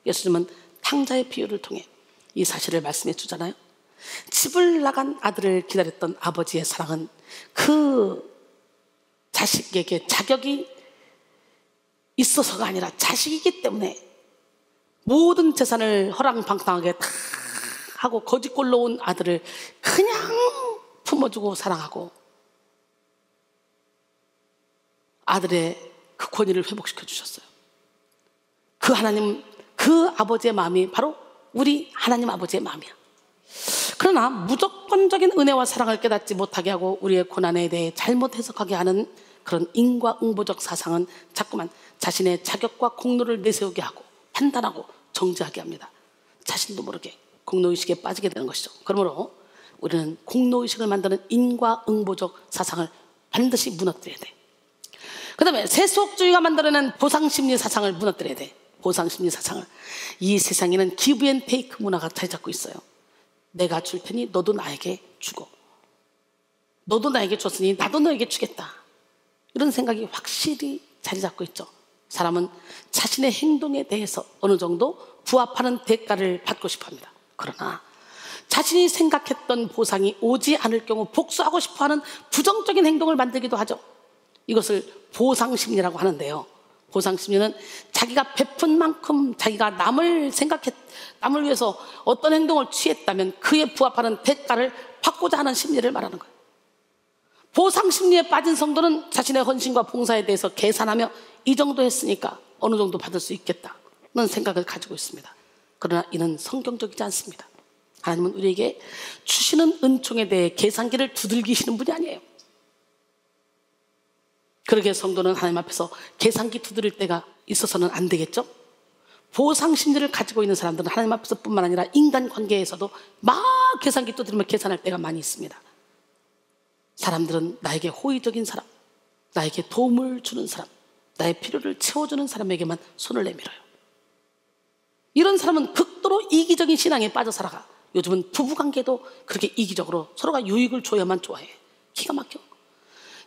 S1: 예수님은 탕자의 비유를 통해 이 사실을 말씀해 주잖아요. 집을 나간 아들을 기다렸던 아버지의 사랑은 그 자식에게 자격이 있어서가 아니라 자식이기 때문에 모든 재산을 허랑방탕하게 다 하고 거짓골로 온 아들을 그냥 품어주고 사랑하고 아들의 그 권위를 회복시켜 주셨어요. 그 하나님, 그 아버지의 마음이 바로 우리 하나님 아버지의 마음이야. 그러나 무조건적인 은혜와 사랑을 깨닫지 못하게 하고 우리의 고난에 대해 잘못 해석하게 하는 그런 인과응보적 사상은 자꾸만 자신의 자격과 공로를 내세우게 하고 판단하고 정죄하게 합니다. 자신도 모르게 공로의식에 빠지게 되는 것이죠. 그러므로 우리는 공로의식을 만드는 인과응보적 사상을 반드시 무너뜨려야 돼. 그 다음에 세속주의가 만들어낸 보상심리 사상을 무너뜨려야 돼. 보상심리 사상을. 이 세상에는 기브 앤 테이크 문화가 자리 잡고 있어요. 내가 줄 테니 너도 나에게 주고 너도 나에게 줬으니 나도 너에게 주겠다. 이런 생각이 확실히 자리 잡고 있죠. 사람은 자신의 행동에 대해서 어느 정도 부합하는 대가를 받고 싶어합니다. 그러나 자신이 생각했던 보상이 오지 않을 경우 복수하고 싶어하는 부정적인 행동을 만들기도 하죠. 이것을 보상심리라고 하는데요. 보상심리는 자기가 베푼 만큼 자기가 남을 위해서 어떤 행동을 취했다면 그에 부합하는 대가를 받고자 하는 심리를 말하는 거예요. 보상심리에 빠진 성도는 자신의 헌신과 봉사에 대해서 계산하며 이 정도 했으니까 어느 정도 받을 수 있겠다는 생각을 가지고 있습니다. 그러나 이는 성경적이지 않습니다. 하나님은 우리에게 주시는 은총에 대해 계산기를 두들기시는 분이 아니에요. 그러게 성도는 하나님 앞에서 계산기 두드릴 때가 있어서는 안 되겠죠? 보상심리를 가지고 있는 사람들은 하나님 앞에서 뿐만 아니라 인간관계에서도 막 계산기 두드리며 계산할 때가 많이 있습니다. 사람들은 나에게 호의적인 사람, 나에게 도움을 주는 사람, 나의 필요를 채워주는 사람에게만 손을 내밀어요. 이런 사람은 극도로 이기적인 신앙에 빠져 살아가. 요즘은 부부관계도 그렇게 이기적으로 서로가 유익을 줘야만 좋아해. 기가 막혀.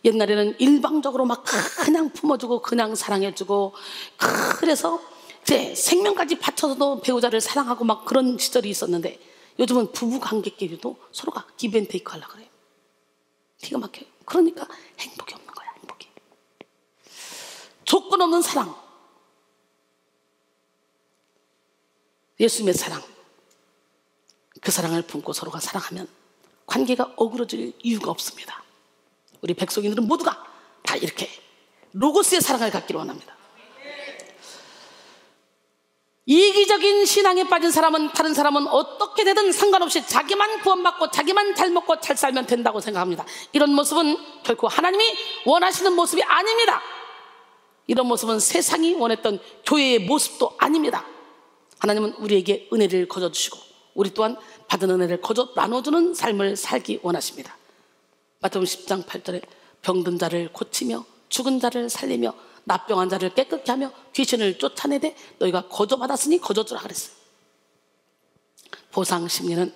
S1: 옛날에는 일방적으로 막 그냥 품어주고 그냥 사랑해주고, 그래서 이제 생명까지 바쳐서도 배우자를 사랑하고 막 그런 시절이 있었는데, 요즘은 부부관계끼리도 서로가 기브앤테이크 하려고 그래요. 기가 막혀요. 그러니까 행복이 없는 거야. 행복이. 조건 없는 사랑, 예수님의 사랑, 그 사랑을 품고 서로가 사랑하면 관계가 어그러질 이유가 없습니다. 우리 백성인들은 모두가 다 이렇게 로고스의 사랑을 갖기를 원합니다. 이기적인 신앙에 빠진 사람은, 다른 사람은 어떻게 되든 상관없이 자기만 구원받고 자기만 잘 먹고 잘 살면 된다고 생각합니다. 이런 모습은 결코 하나님이 원하시는 모습이 아닙니다. 이런 모습은 세상이 원했던 교회의 모습도 아닙니다. 하나님은 우리에게 은혜를 거저 주시고 우리 또한 받은 은혜를 거저 나눠주는 삶을 살기 원하십니다. 마태복음 10장 8절에 병든 자를 고치며 죽은 자를 살리며 납병한 자를 깨끗게 하며 귀신을 쫓아내되 너희가 거저 받았으니 거저 주라 그랬어요. 보상 심리는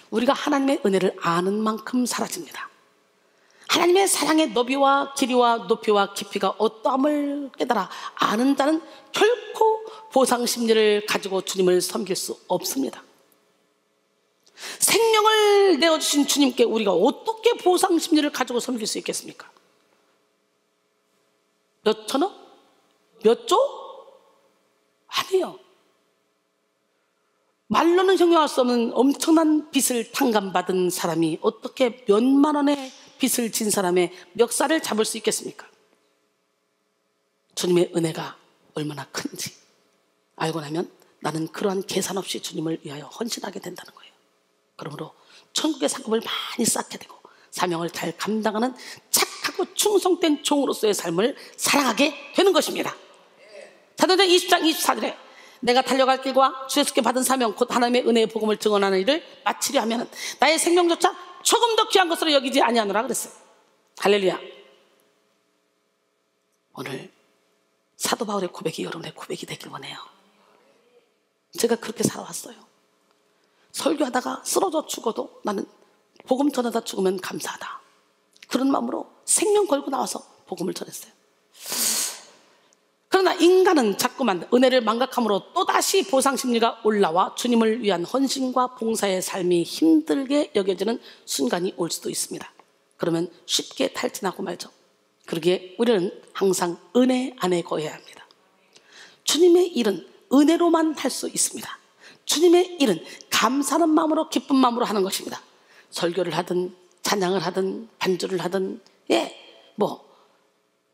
S1: 우리가 하나님의 은혜를 아는 만큼 사라집니다. 하나님의 사랑의 너비와 길이와 높이와 깊이가 어떠함을 깨달아 아는 자는 결코 보상 심리를 가지고 주님을 섬길 수 없습니다. 생명을 내어주신 주님께 우리가 어떻게 보상 심리를 가지고 섬길 수 있겠습니까? 몇 천억? 몇 조? 아니에요. 말로는 형용할 수 없는 엄청난 빚을 탕감받은 사람이 어떻게 몇만 원의 빚을 진 사람의 멱살을 잡을 수 있겠습니까? 주님의 은혜가 얼마나 큰지 알고 나면 나는 그러한 계산 없이 주님을 위하여 헌신하게 된다는 거예요. 그러므로 천국의 상급을 많이 쌓게 되고 사명을 잘 감당하는 착하고 충성된 종으로서의 삶을 살아가게 되는 것입니다. 사도행전 20장 24절에 내가 달려갈 길과 주 예수께 받은 사명 곧 하나님의 은혜의 복음을 증언하는 일을 마치려 하면 나의 생명조차 조금 더 귀한 것으로 여기지 아니하노라 그랬어요. 할렐루야. 오늘 사도 바울의 고백이 여러분의 고백이 되길 원해요. 제가 그렇게 살아왔어요. 설교하다가 쓰러져 죽어도 나는 복음 전하다 죽으면 감사하다, 그런 마음으로 생명 걸고 나와서 복음을 전했어요. 그러나 인간은 자꾸만 은혜를 망각함으로 또다시 보상심리가 올라와 주님을 위한 헌신과 봉사의 삶이 힘들게 여겨지는 순간이 올 수도 있습니다. 그러면 쉽게 탈진하고 말죠. 그러기에 우리는 항상 은혜 안에 거해야 합니다. 주님의 일은 은혜로만 할 수 있습니다. 주님의 일은 감사하는 마음으로 기쁜 마음으로 하는 것입니다. 설교를 하든 찬양을 하든 반주를 하든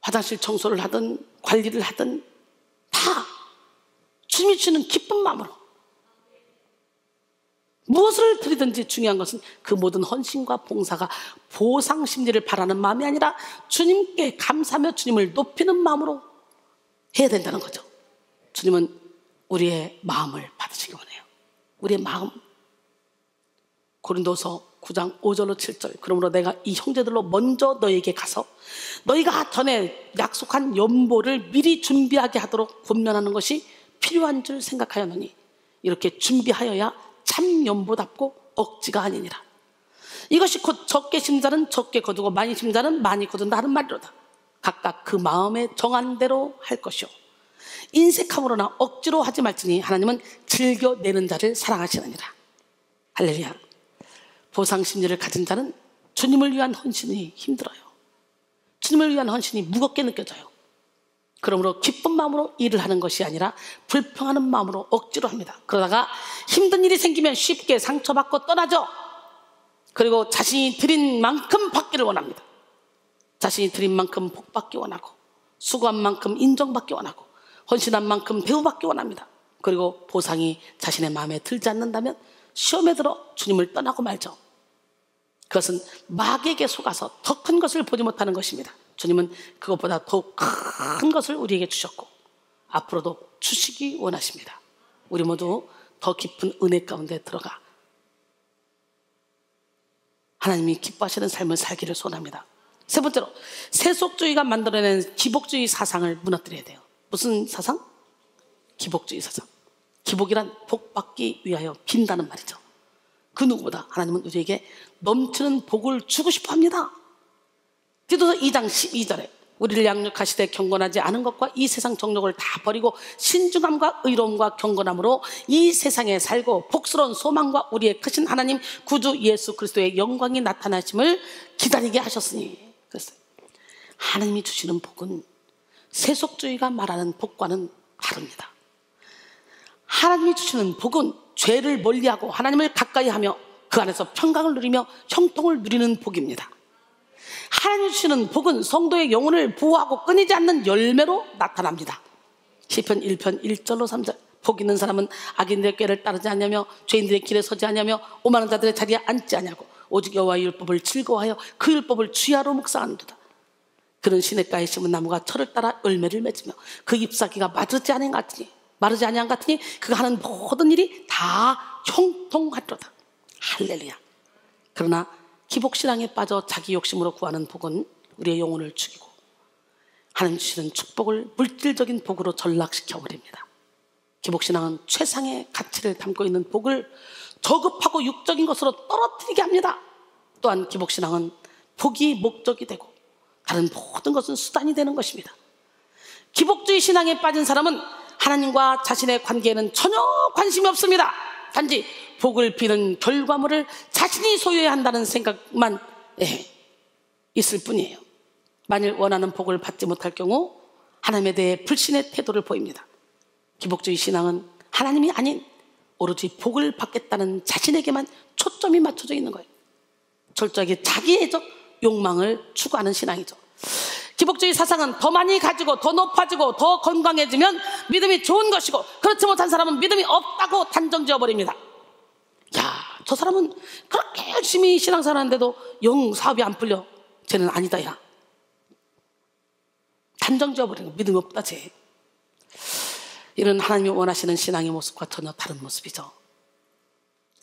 S1: 화장실 청소를 하든 관리를 하든 다 주님이 주는 기쁜 마음으로 무엇을 드리든지 중요한 것은 그 모든 헌신과 봉사가 보상 심리를 바라는 마음이 아니라 주님께 감사하며 주님을 높이는 마음으로 해야 된다는 거죠. 주님은 우리의 마음을 받으시기 원해요. 우리의 마음. 고린도서 9장 5절로 7절 그러므로 내가 이 형제들로 먼저 너에게 가서 너희가 전에 약속한 연보를 미리 준비하게 하도록 권면하는 것이 필요한 줄 생각하였노니 이렇게 준비하여야 참 연보답고 억지가 아니니라. 이것이 곧 적게 심자는 적게 거두고 많이 심자는 많이 거둔다 하는 말이로다. 각각 그 마음에 정한 대로 할 것이요 인색함으로나 억지로 하지 말지니 하나님은 즐겨내는 자를 사랑하시느니라. 할렐루야. 보상심리를 가진 자는 주님을 위한 헌신이 힘들어요. 주님을 위한 헌신이 무겁게 느껴져요. 그러므로 기쁜 마음으로 일을 하는 것이 아니라 불평하는 마음으로 억지로 합니다. 그러다가 힘든 일이 생기면 쉽게 상처받고 떠나죠. 그리고 자신이 드린 만큼 받기를 원합니다. 자신이 드린 만큼 복받기 원하고 수고한 만큼 인정받기 원하고 헌신한 만큼 대우받기 원합니다. 그리고 보상이 자신의 마음에 들지 않는다면 시험에 들어 주님을 떠나고 말죠. 그것은 마귀에게 속아서 더 큰 것을 보지 못하는 것입니다. 주님은 그것보다 더 큰 것을 우리에게 주셨고 앞으로도 주시기 원하십니다. 우리 모두 더 깊은 은혜 가운데 들어가 하나님이 기뻐하시는 삶을 살기를 소원합니다. 세 번째로, 세속주의가 만들어낸 기복주의 사상을 무너뜨려야 돼요. 무슨 사상? 기복주의 사상. 기복이란 복받기 위하여 빈다는 말이죠. 그 누구보다 하나님은 우리에게 넘치는 복을 주고 싶어 합니다. 디도서 2장 12절에 우리를 양육하시되 경건하지 않은 것과 이 세상 정욕을 다 버리고 신중함과 의로움과 경건함으로 이 세상에 살고 복스러운 소망과 우리의 크신 하나님 구주 예수 그리스도의 영광이 나타나심을 기다리게 하셨으니. 그랬어요. 하나님이 주시는 복은 세속주의가 말하는 복과는 다릅니다. 하나님이 주시는 복은 죄를 멀리하고 하나님을 가까이하며 그 안에서 평강을 누리며 형통을 누리는 복입니다. 하나님이 주시는 복은 성도의 영혼을 보호하고 끊이지 않는 열매로 나타납니다. 시편 1편 1절로 3절. 복 있는 사람은 악인들의 꾀를 따르지 않냐며 죄인들의 길에 서지 않냐며 오만한 자들의 자리에 앉지 않냐고 오직 여호와의 율법을 즐거워하여 그 율법을 주야로 묵상하는도다. 그런 시냇가에 심은 나무가 철을 따라 열매를 맺으며 그 잎사귀가 마르지 아니한 같으니 그가 하는 모든 일이 다 형통하리로다. 할렐루야. 그러나 기복신앙에 빠져 자기 욕심으로 구하는 복은 우리의 영혼을 죽이고 하나님 주시는 축복을 물질적인 복으로 전락시켜버립니다. 기복신앙은 최상의 가치를 담고 있는 복을 저급하고 육적인 것으로 떨어뜨리게 합니다. 또한 기복신앙은 복이 목적이 되고 다른 모든 것은 수단이 되는 것입니다. 기복주의 신앙에 빠진 사람은 하나님과 자신의 관계에는 전혀 관심이 없습니다. 단지 복을 비는 결과물을 자신이 소유해야 한다는 생각만 있을 뿐이에요. 만일 원하는 복을 받지 못할 경우 하나님에 대해 불신의 태도를 보입니다. 기복주의 신앙은 하나님이 아닌 오로지 복을 받겠다는 자신에게만 초점이 맞춰져 있는 거예요. 철저하게 자기애적 욕망을 추구하는 신앙이죠. 기복주의 사상은 더 많이 가지고 더 높아지고 더 건강해지면 믿음이 좋은 것이고 그렇지 못한 사람은 믿음이 없다고 단정지어버립니다. 야, 저 사람은 그렇게 열심히 신앙생활 하는데도 영 사업이 안 풀려. 쟤는 아니다 야. 단정지어버리는 거. 믿음이 없다 쟤. 이런 하나님이 원하시는 신앙의 모습과 전혀 다른 모습이죠.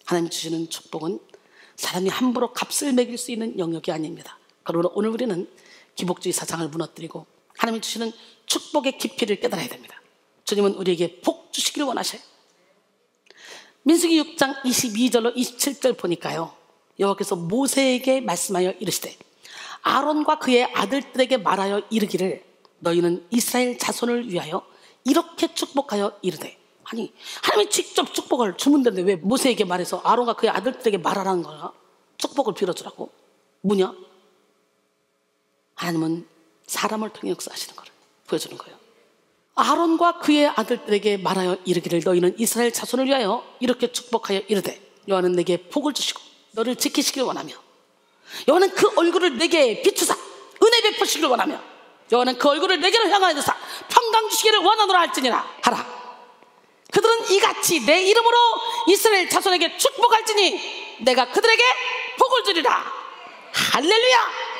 S1: 하나님이 주시는 축복은 사람이 함부로 값을 매길 수 있는 영역이 아닙니다. 그러므로 오늘 우리는 기복주의 사상을 무너뜨리고 하나님이 주시는 축복의 깊이를 깨달아야 됩니다. 주님은 우리에게 복 주시기를 원하셔요. 민수기 6장 22절로 27절 보니까요, 여호와께서 모세에게 말씀하여 이르시되 아론과 그의 아들들에게 말하여 이르기를 너희는 이스라엘 자손을 위하여 이렇게 축복하여 이르되. 아니, 하나님이 직접 축복을 주면 되는데 왜 모세에게 말해서 아론과 그의 아들들에게 말하라는 거야? 축복을 빌어주라고? 뭐냐? 하나님은 사람을 통해 역사하시는 걸 보여주는 거예요. 아론과 그의 아들들에게 말하여 이르기를 너희는 이스라엘 자손을 위하여 이렇게 축복하여 이르되 여호와는 내게 복을 주시고 너를 지키시길 원하며 여호와는 그 얼굴을 내게 비추사 은혜 베푸시길 원하며 여호와는 그 얼굴을 내게로 향하여 드사 평강 주시기를 원하노라 할지니라 하라. 그들은 이같이 내 이름으로 이스라엘 자손에게 축복할지니 내가 그들에게 복을 주리라. 할렐루야.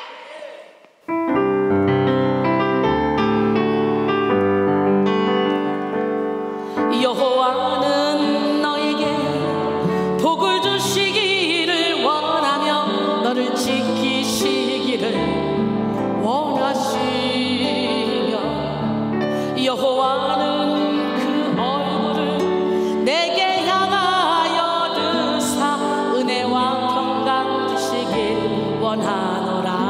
S1: 여호와는 너에게 복을 주시기를 원하며 너를 지키시기를 원하시며 여호와는 그 얼굴을 내게 향하여 드사 은혜와 평강 주시길 원하노라.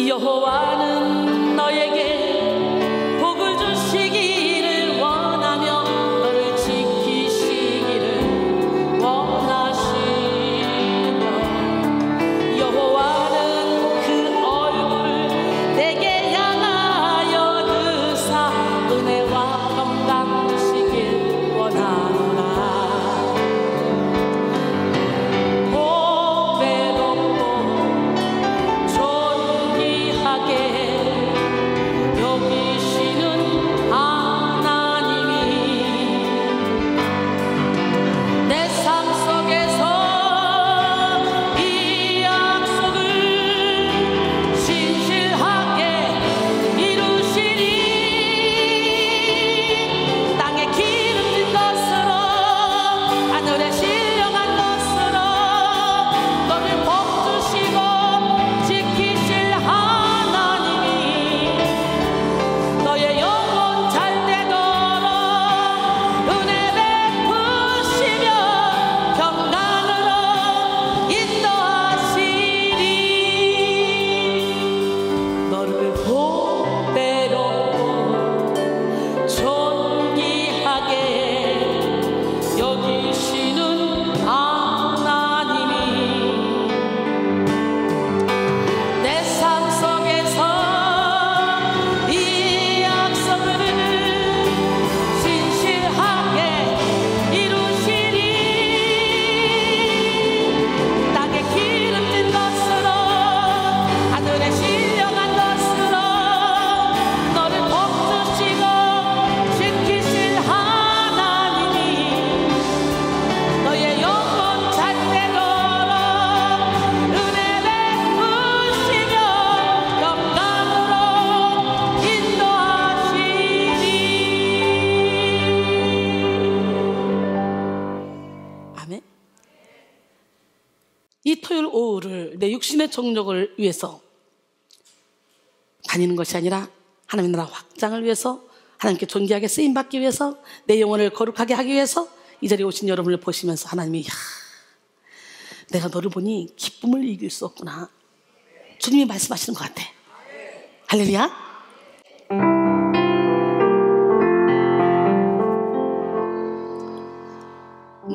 S1: 여호와는 너에게 복을 주시기를 원하며 너를 지키시기를 원하시며 여호와는 그 얼굴을 내게 향하여 드사 은혜와 평강 주시길 원하노라. 복되고 이 토요일 오후를 내 육신의 정욕을 위해서 다니는 것이 아니라 하나님의 나라 확장을 위해서, 하나님께 존귀하게 쓰임받기 위해서, 내 영혼을 거룩하게 하기 위해서 이 자리에 오신 여러분을 보시면서 하나님이, 내가 너를 보니 기쁨을 이길 수 없구나, 주님이 말씀하시는 것 같아. 할렐루야.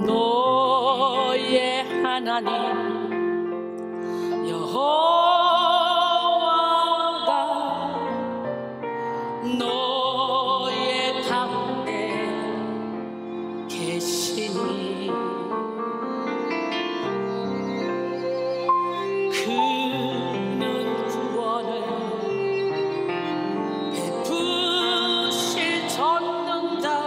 S1: 너의 하나님 여호와가 너의 가운데 계시니 그는 구원을 베푸실 전능자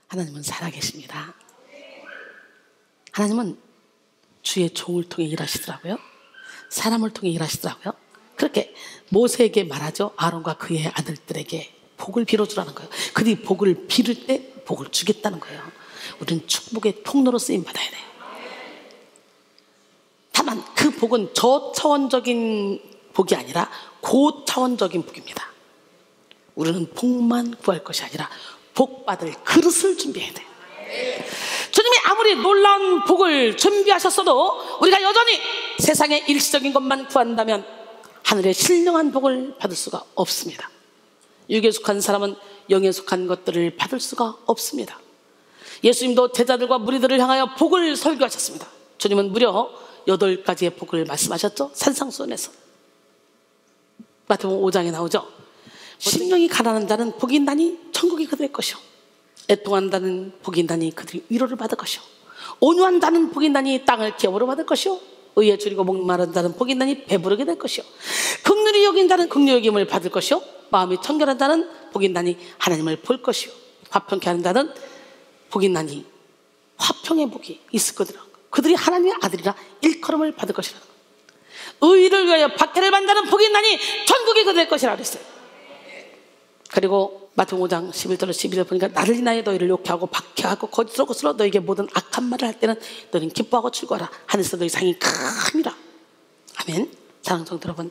S1: 하나님은 살아계십니다. 하나님은 주의 종을 통해 일하시더라고요. 사람을 통해 일하시더라고요. 그렇게 모세에게 말하죠. 아론과 그의 아들들에게 복을 빌어주라는 거예요. 그들이 복을 빌을 때 복을 주겠다는 거예요. 우리는 축복의 통로로 쓰임받아야 돼요. 다만 그 복은 저차원적인 복이 아니라 고차원적인 복입니다. 우리는 복만 구할 것이 아니라 복 받을 그릇을 준비해야 돼요. 주님이 아무리 놀라운 복을 준비하셨어도 우리가 여전히 세상의 일시적인 것만 구한다면 하늘의 신령한 복을 받을 수가 없습니다. 육에 속한 사람은 영에 속한 것들을 받을 수가 없습니다. 예수님도 제자들과 무리들을 향하여 복을 설교하셨습니다. 주님은 무려 8가지의 복을 말씀하셨죠. 산상수훈에서. 마태복음 5장에 나오죠. 심령이 가난한 자는 복이 있나니 천국이 그들의 것이요, 애통한 자는 복이 있나니 그들이 위로를 받을 것이요, 온유한 자는 복이 있나니 땅을 기업으로 받을 것이요, 의에 줄이고 목마른 자는 복이 있나니 배부르게 될 것이요, 긍휼히 여긴 자는 긍휼히 여김을 받을 것이요, 마음이 청결한 자는 복이 있나니 하나님을 볼 것이요, 화평케 하는 자는 복이 있나니 화평의 복이 있을 거더라. 그들이 하나님의 아들이라 일컬음을 택함을 받을 것이라. 의를 위하여 박해를 받는 자는 복이 있나니 천국이 그될 것이라 그랬어요. 그리고 마태복음 5장 11절로 12절 보니까 나를 인하여 너희를 욕하고 박해하고 거짓으로 것으로 너에게 모든 악한 말을 할 때는 너희는 기뻐하고 즐거워라. 하늘에서 너희 상이 큽니다. 아멘. 사랑하는 성도 여러분,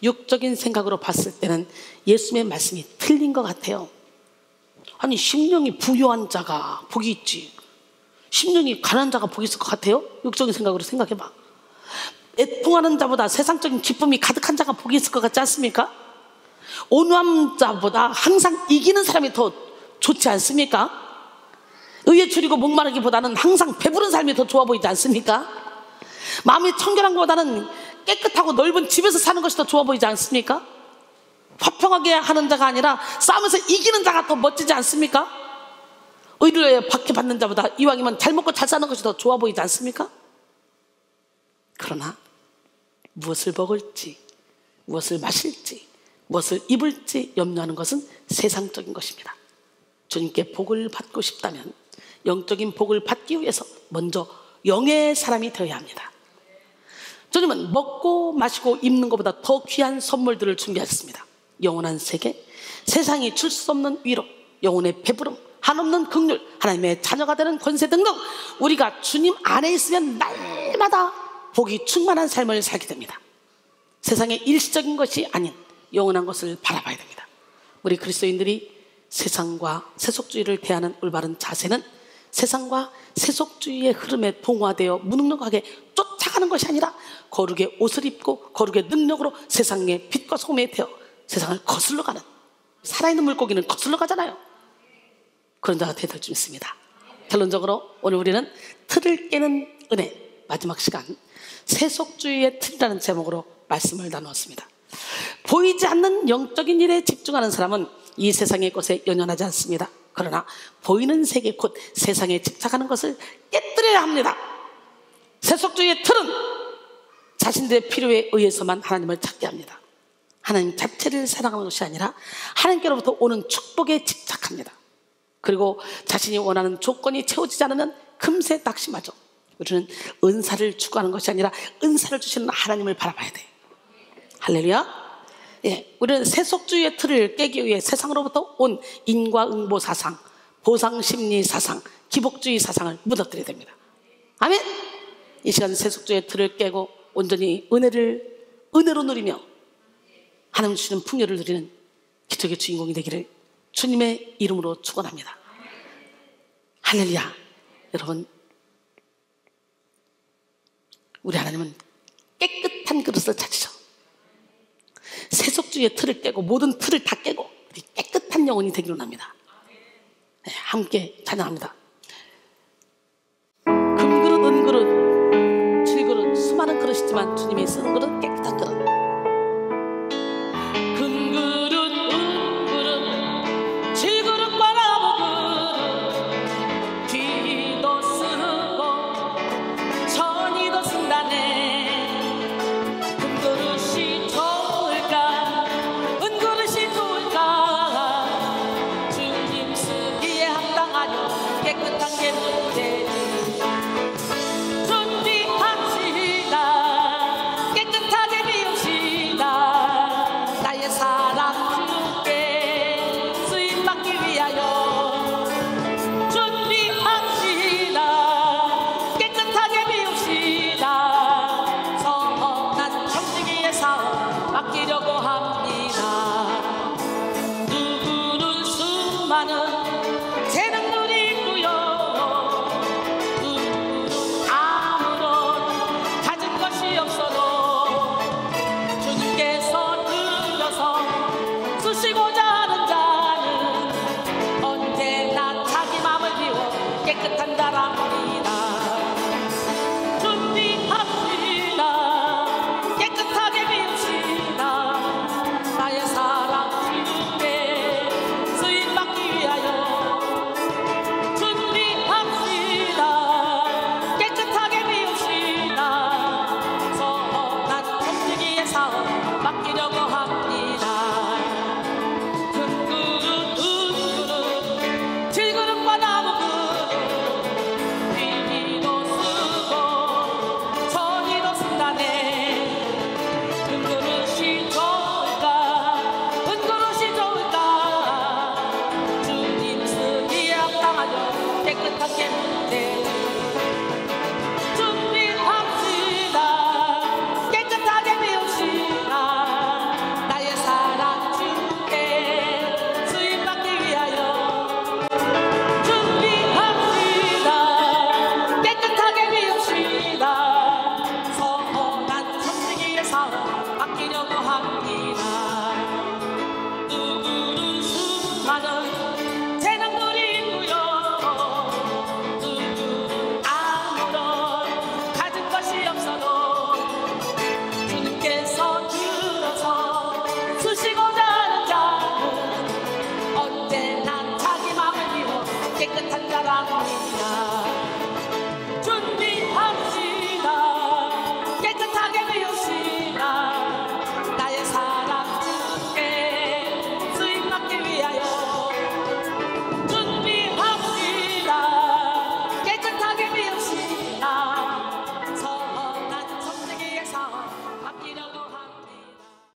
S1: 육적인 생각으로 봤을 때는 예수님의 말씀이 틀린 것 같아요. 아니, 심령이 부유한 자가 복이 있지, 심령이 가난한 자가 복이 있을 것 같아요? 육적인 생각으로 생각해봐. 애통하는 자보다 세상적인 기쁨이 가득한 자가 복이 있을 것 같지 않습니까? 온유한 자보다 항상 이기는 사람이 더 좋지 않습니까? 의에 줄이고 목마르기보다는 항상 배부른 삶이 더 좋아 보이지 않습니까? 마음이 청결한 것보다는 깨끗하고 넓은 집에서 사는 것이 더 좋아 보이지 않습니까? 화평하게 하는 자가 아니라 싸우면서 이기는 자가 더 멋지지 않습니까? 의를 위해 박해받는 자보다 이왕이면 잘 먹고 잘 사는 것이 더 좋아 보이지 않습니까? 그러나 무엇을 먹을지, 무엇을 마실지, 무엇을 입을지 염려하는 것은 세상적인 것입니다. 주님께 복을 받고 싶다면 영적인 복을 받기 위해서 먼저 영의 사람이 되어야 합니다. 주님은 먹고 마시고 입는 것보다 더 귀한 선물들을 준비하셨습니다. 영원한 세계, 세상이 줄 수 없는 위로, 영혼의 배부름, 한없는 긍휼, 하나님의 자녀가 되는 권세 등등, 우리가 주님 안에 있으면 날마다 복이 충만한 삶을 살게 됩니다. 세상의 일시적인 것이 아닌 영원한 것을 바라봐야 됩니다. 우리 그리스도인들이 세상과 세속주의를 대하는 올바른 자세는 세상과 세속주의의 흐름에 동화되어 무능력하게 쫓아가는 것이 아니라 거룩의 옷을 입고 거룩의 능력으로 세상의 빛과 소금이 되어 세상을 거슬러 가는, 살아있는 물고기는 거슬러 가잖아요. 그런 자가 되어야 될 줄 믿습니다. 결론적으로 오늘 우리는 틀을 깨는 은혜, 마지막 시간 세속주의의 틀이라는 제목으로 말씀을 나누었습니다. 보이지 않는 영적인 일에 집중하는 사람은 이 세상의 것에 연연하지 않습니다. 그러나 보이는 세계 곧 세상에 집착하는 것을 깨뜨려야 합니다. 세속주의의 틀은 자신들의 필요에 의해서만 하나님을 찾게 합니다. 하나님 자체를 사랑하는 것이 아니라 하나님께로부터 오는 축복에 집착합니다. 그리고 자신이 원하는 조건이 채워지지 않으면 금세 낙심하죠. 우리는 은사를 추구하는 것이 아니라 은사를 주시는 하나님을 바라봐야 돼. 할렐루야. 예, 우리는 세속주의의 틀을 깨기 위해 세상으로부터 온 인과응보 사상, 보상심리 사상, 기복주의 사상을 무너뜨려야 됩니다. 아멘. 이 시간 세속주의의 틀을 깨고 온전히 은혜로 누리며 하나님 주시는 풍요를 누리는 기적의 주인공이 되기를 주님의 이름으로 축원합니다. 할렐루야. 여러분, 우리 하나님은 깨끗한 그릇을 찾으셔. 세속주의의 틀을 깨고 모든 틀을 다 깨고 우리 깨끗한 영혼이 되기로 합니다. 네, 함께 찬양합니다. 금그릇, 은그릇, 질그릇, 수많은 그릇이지만 주님이 쓰는 그릇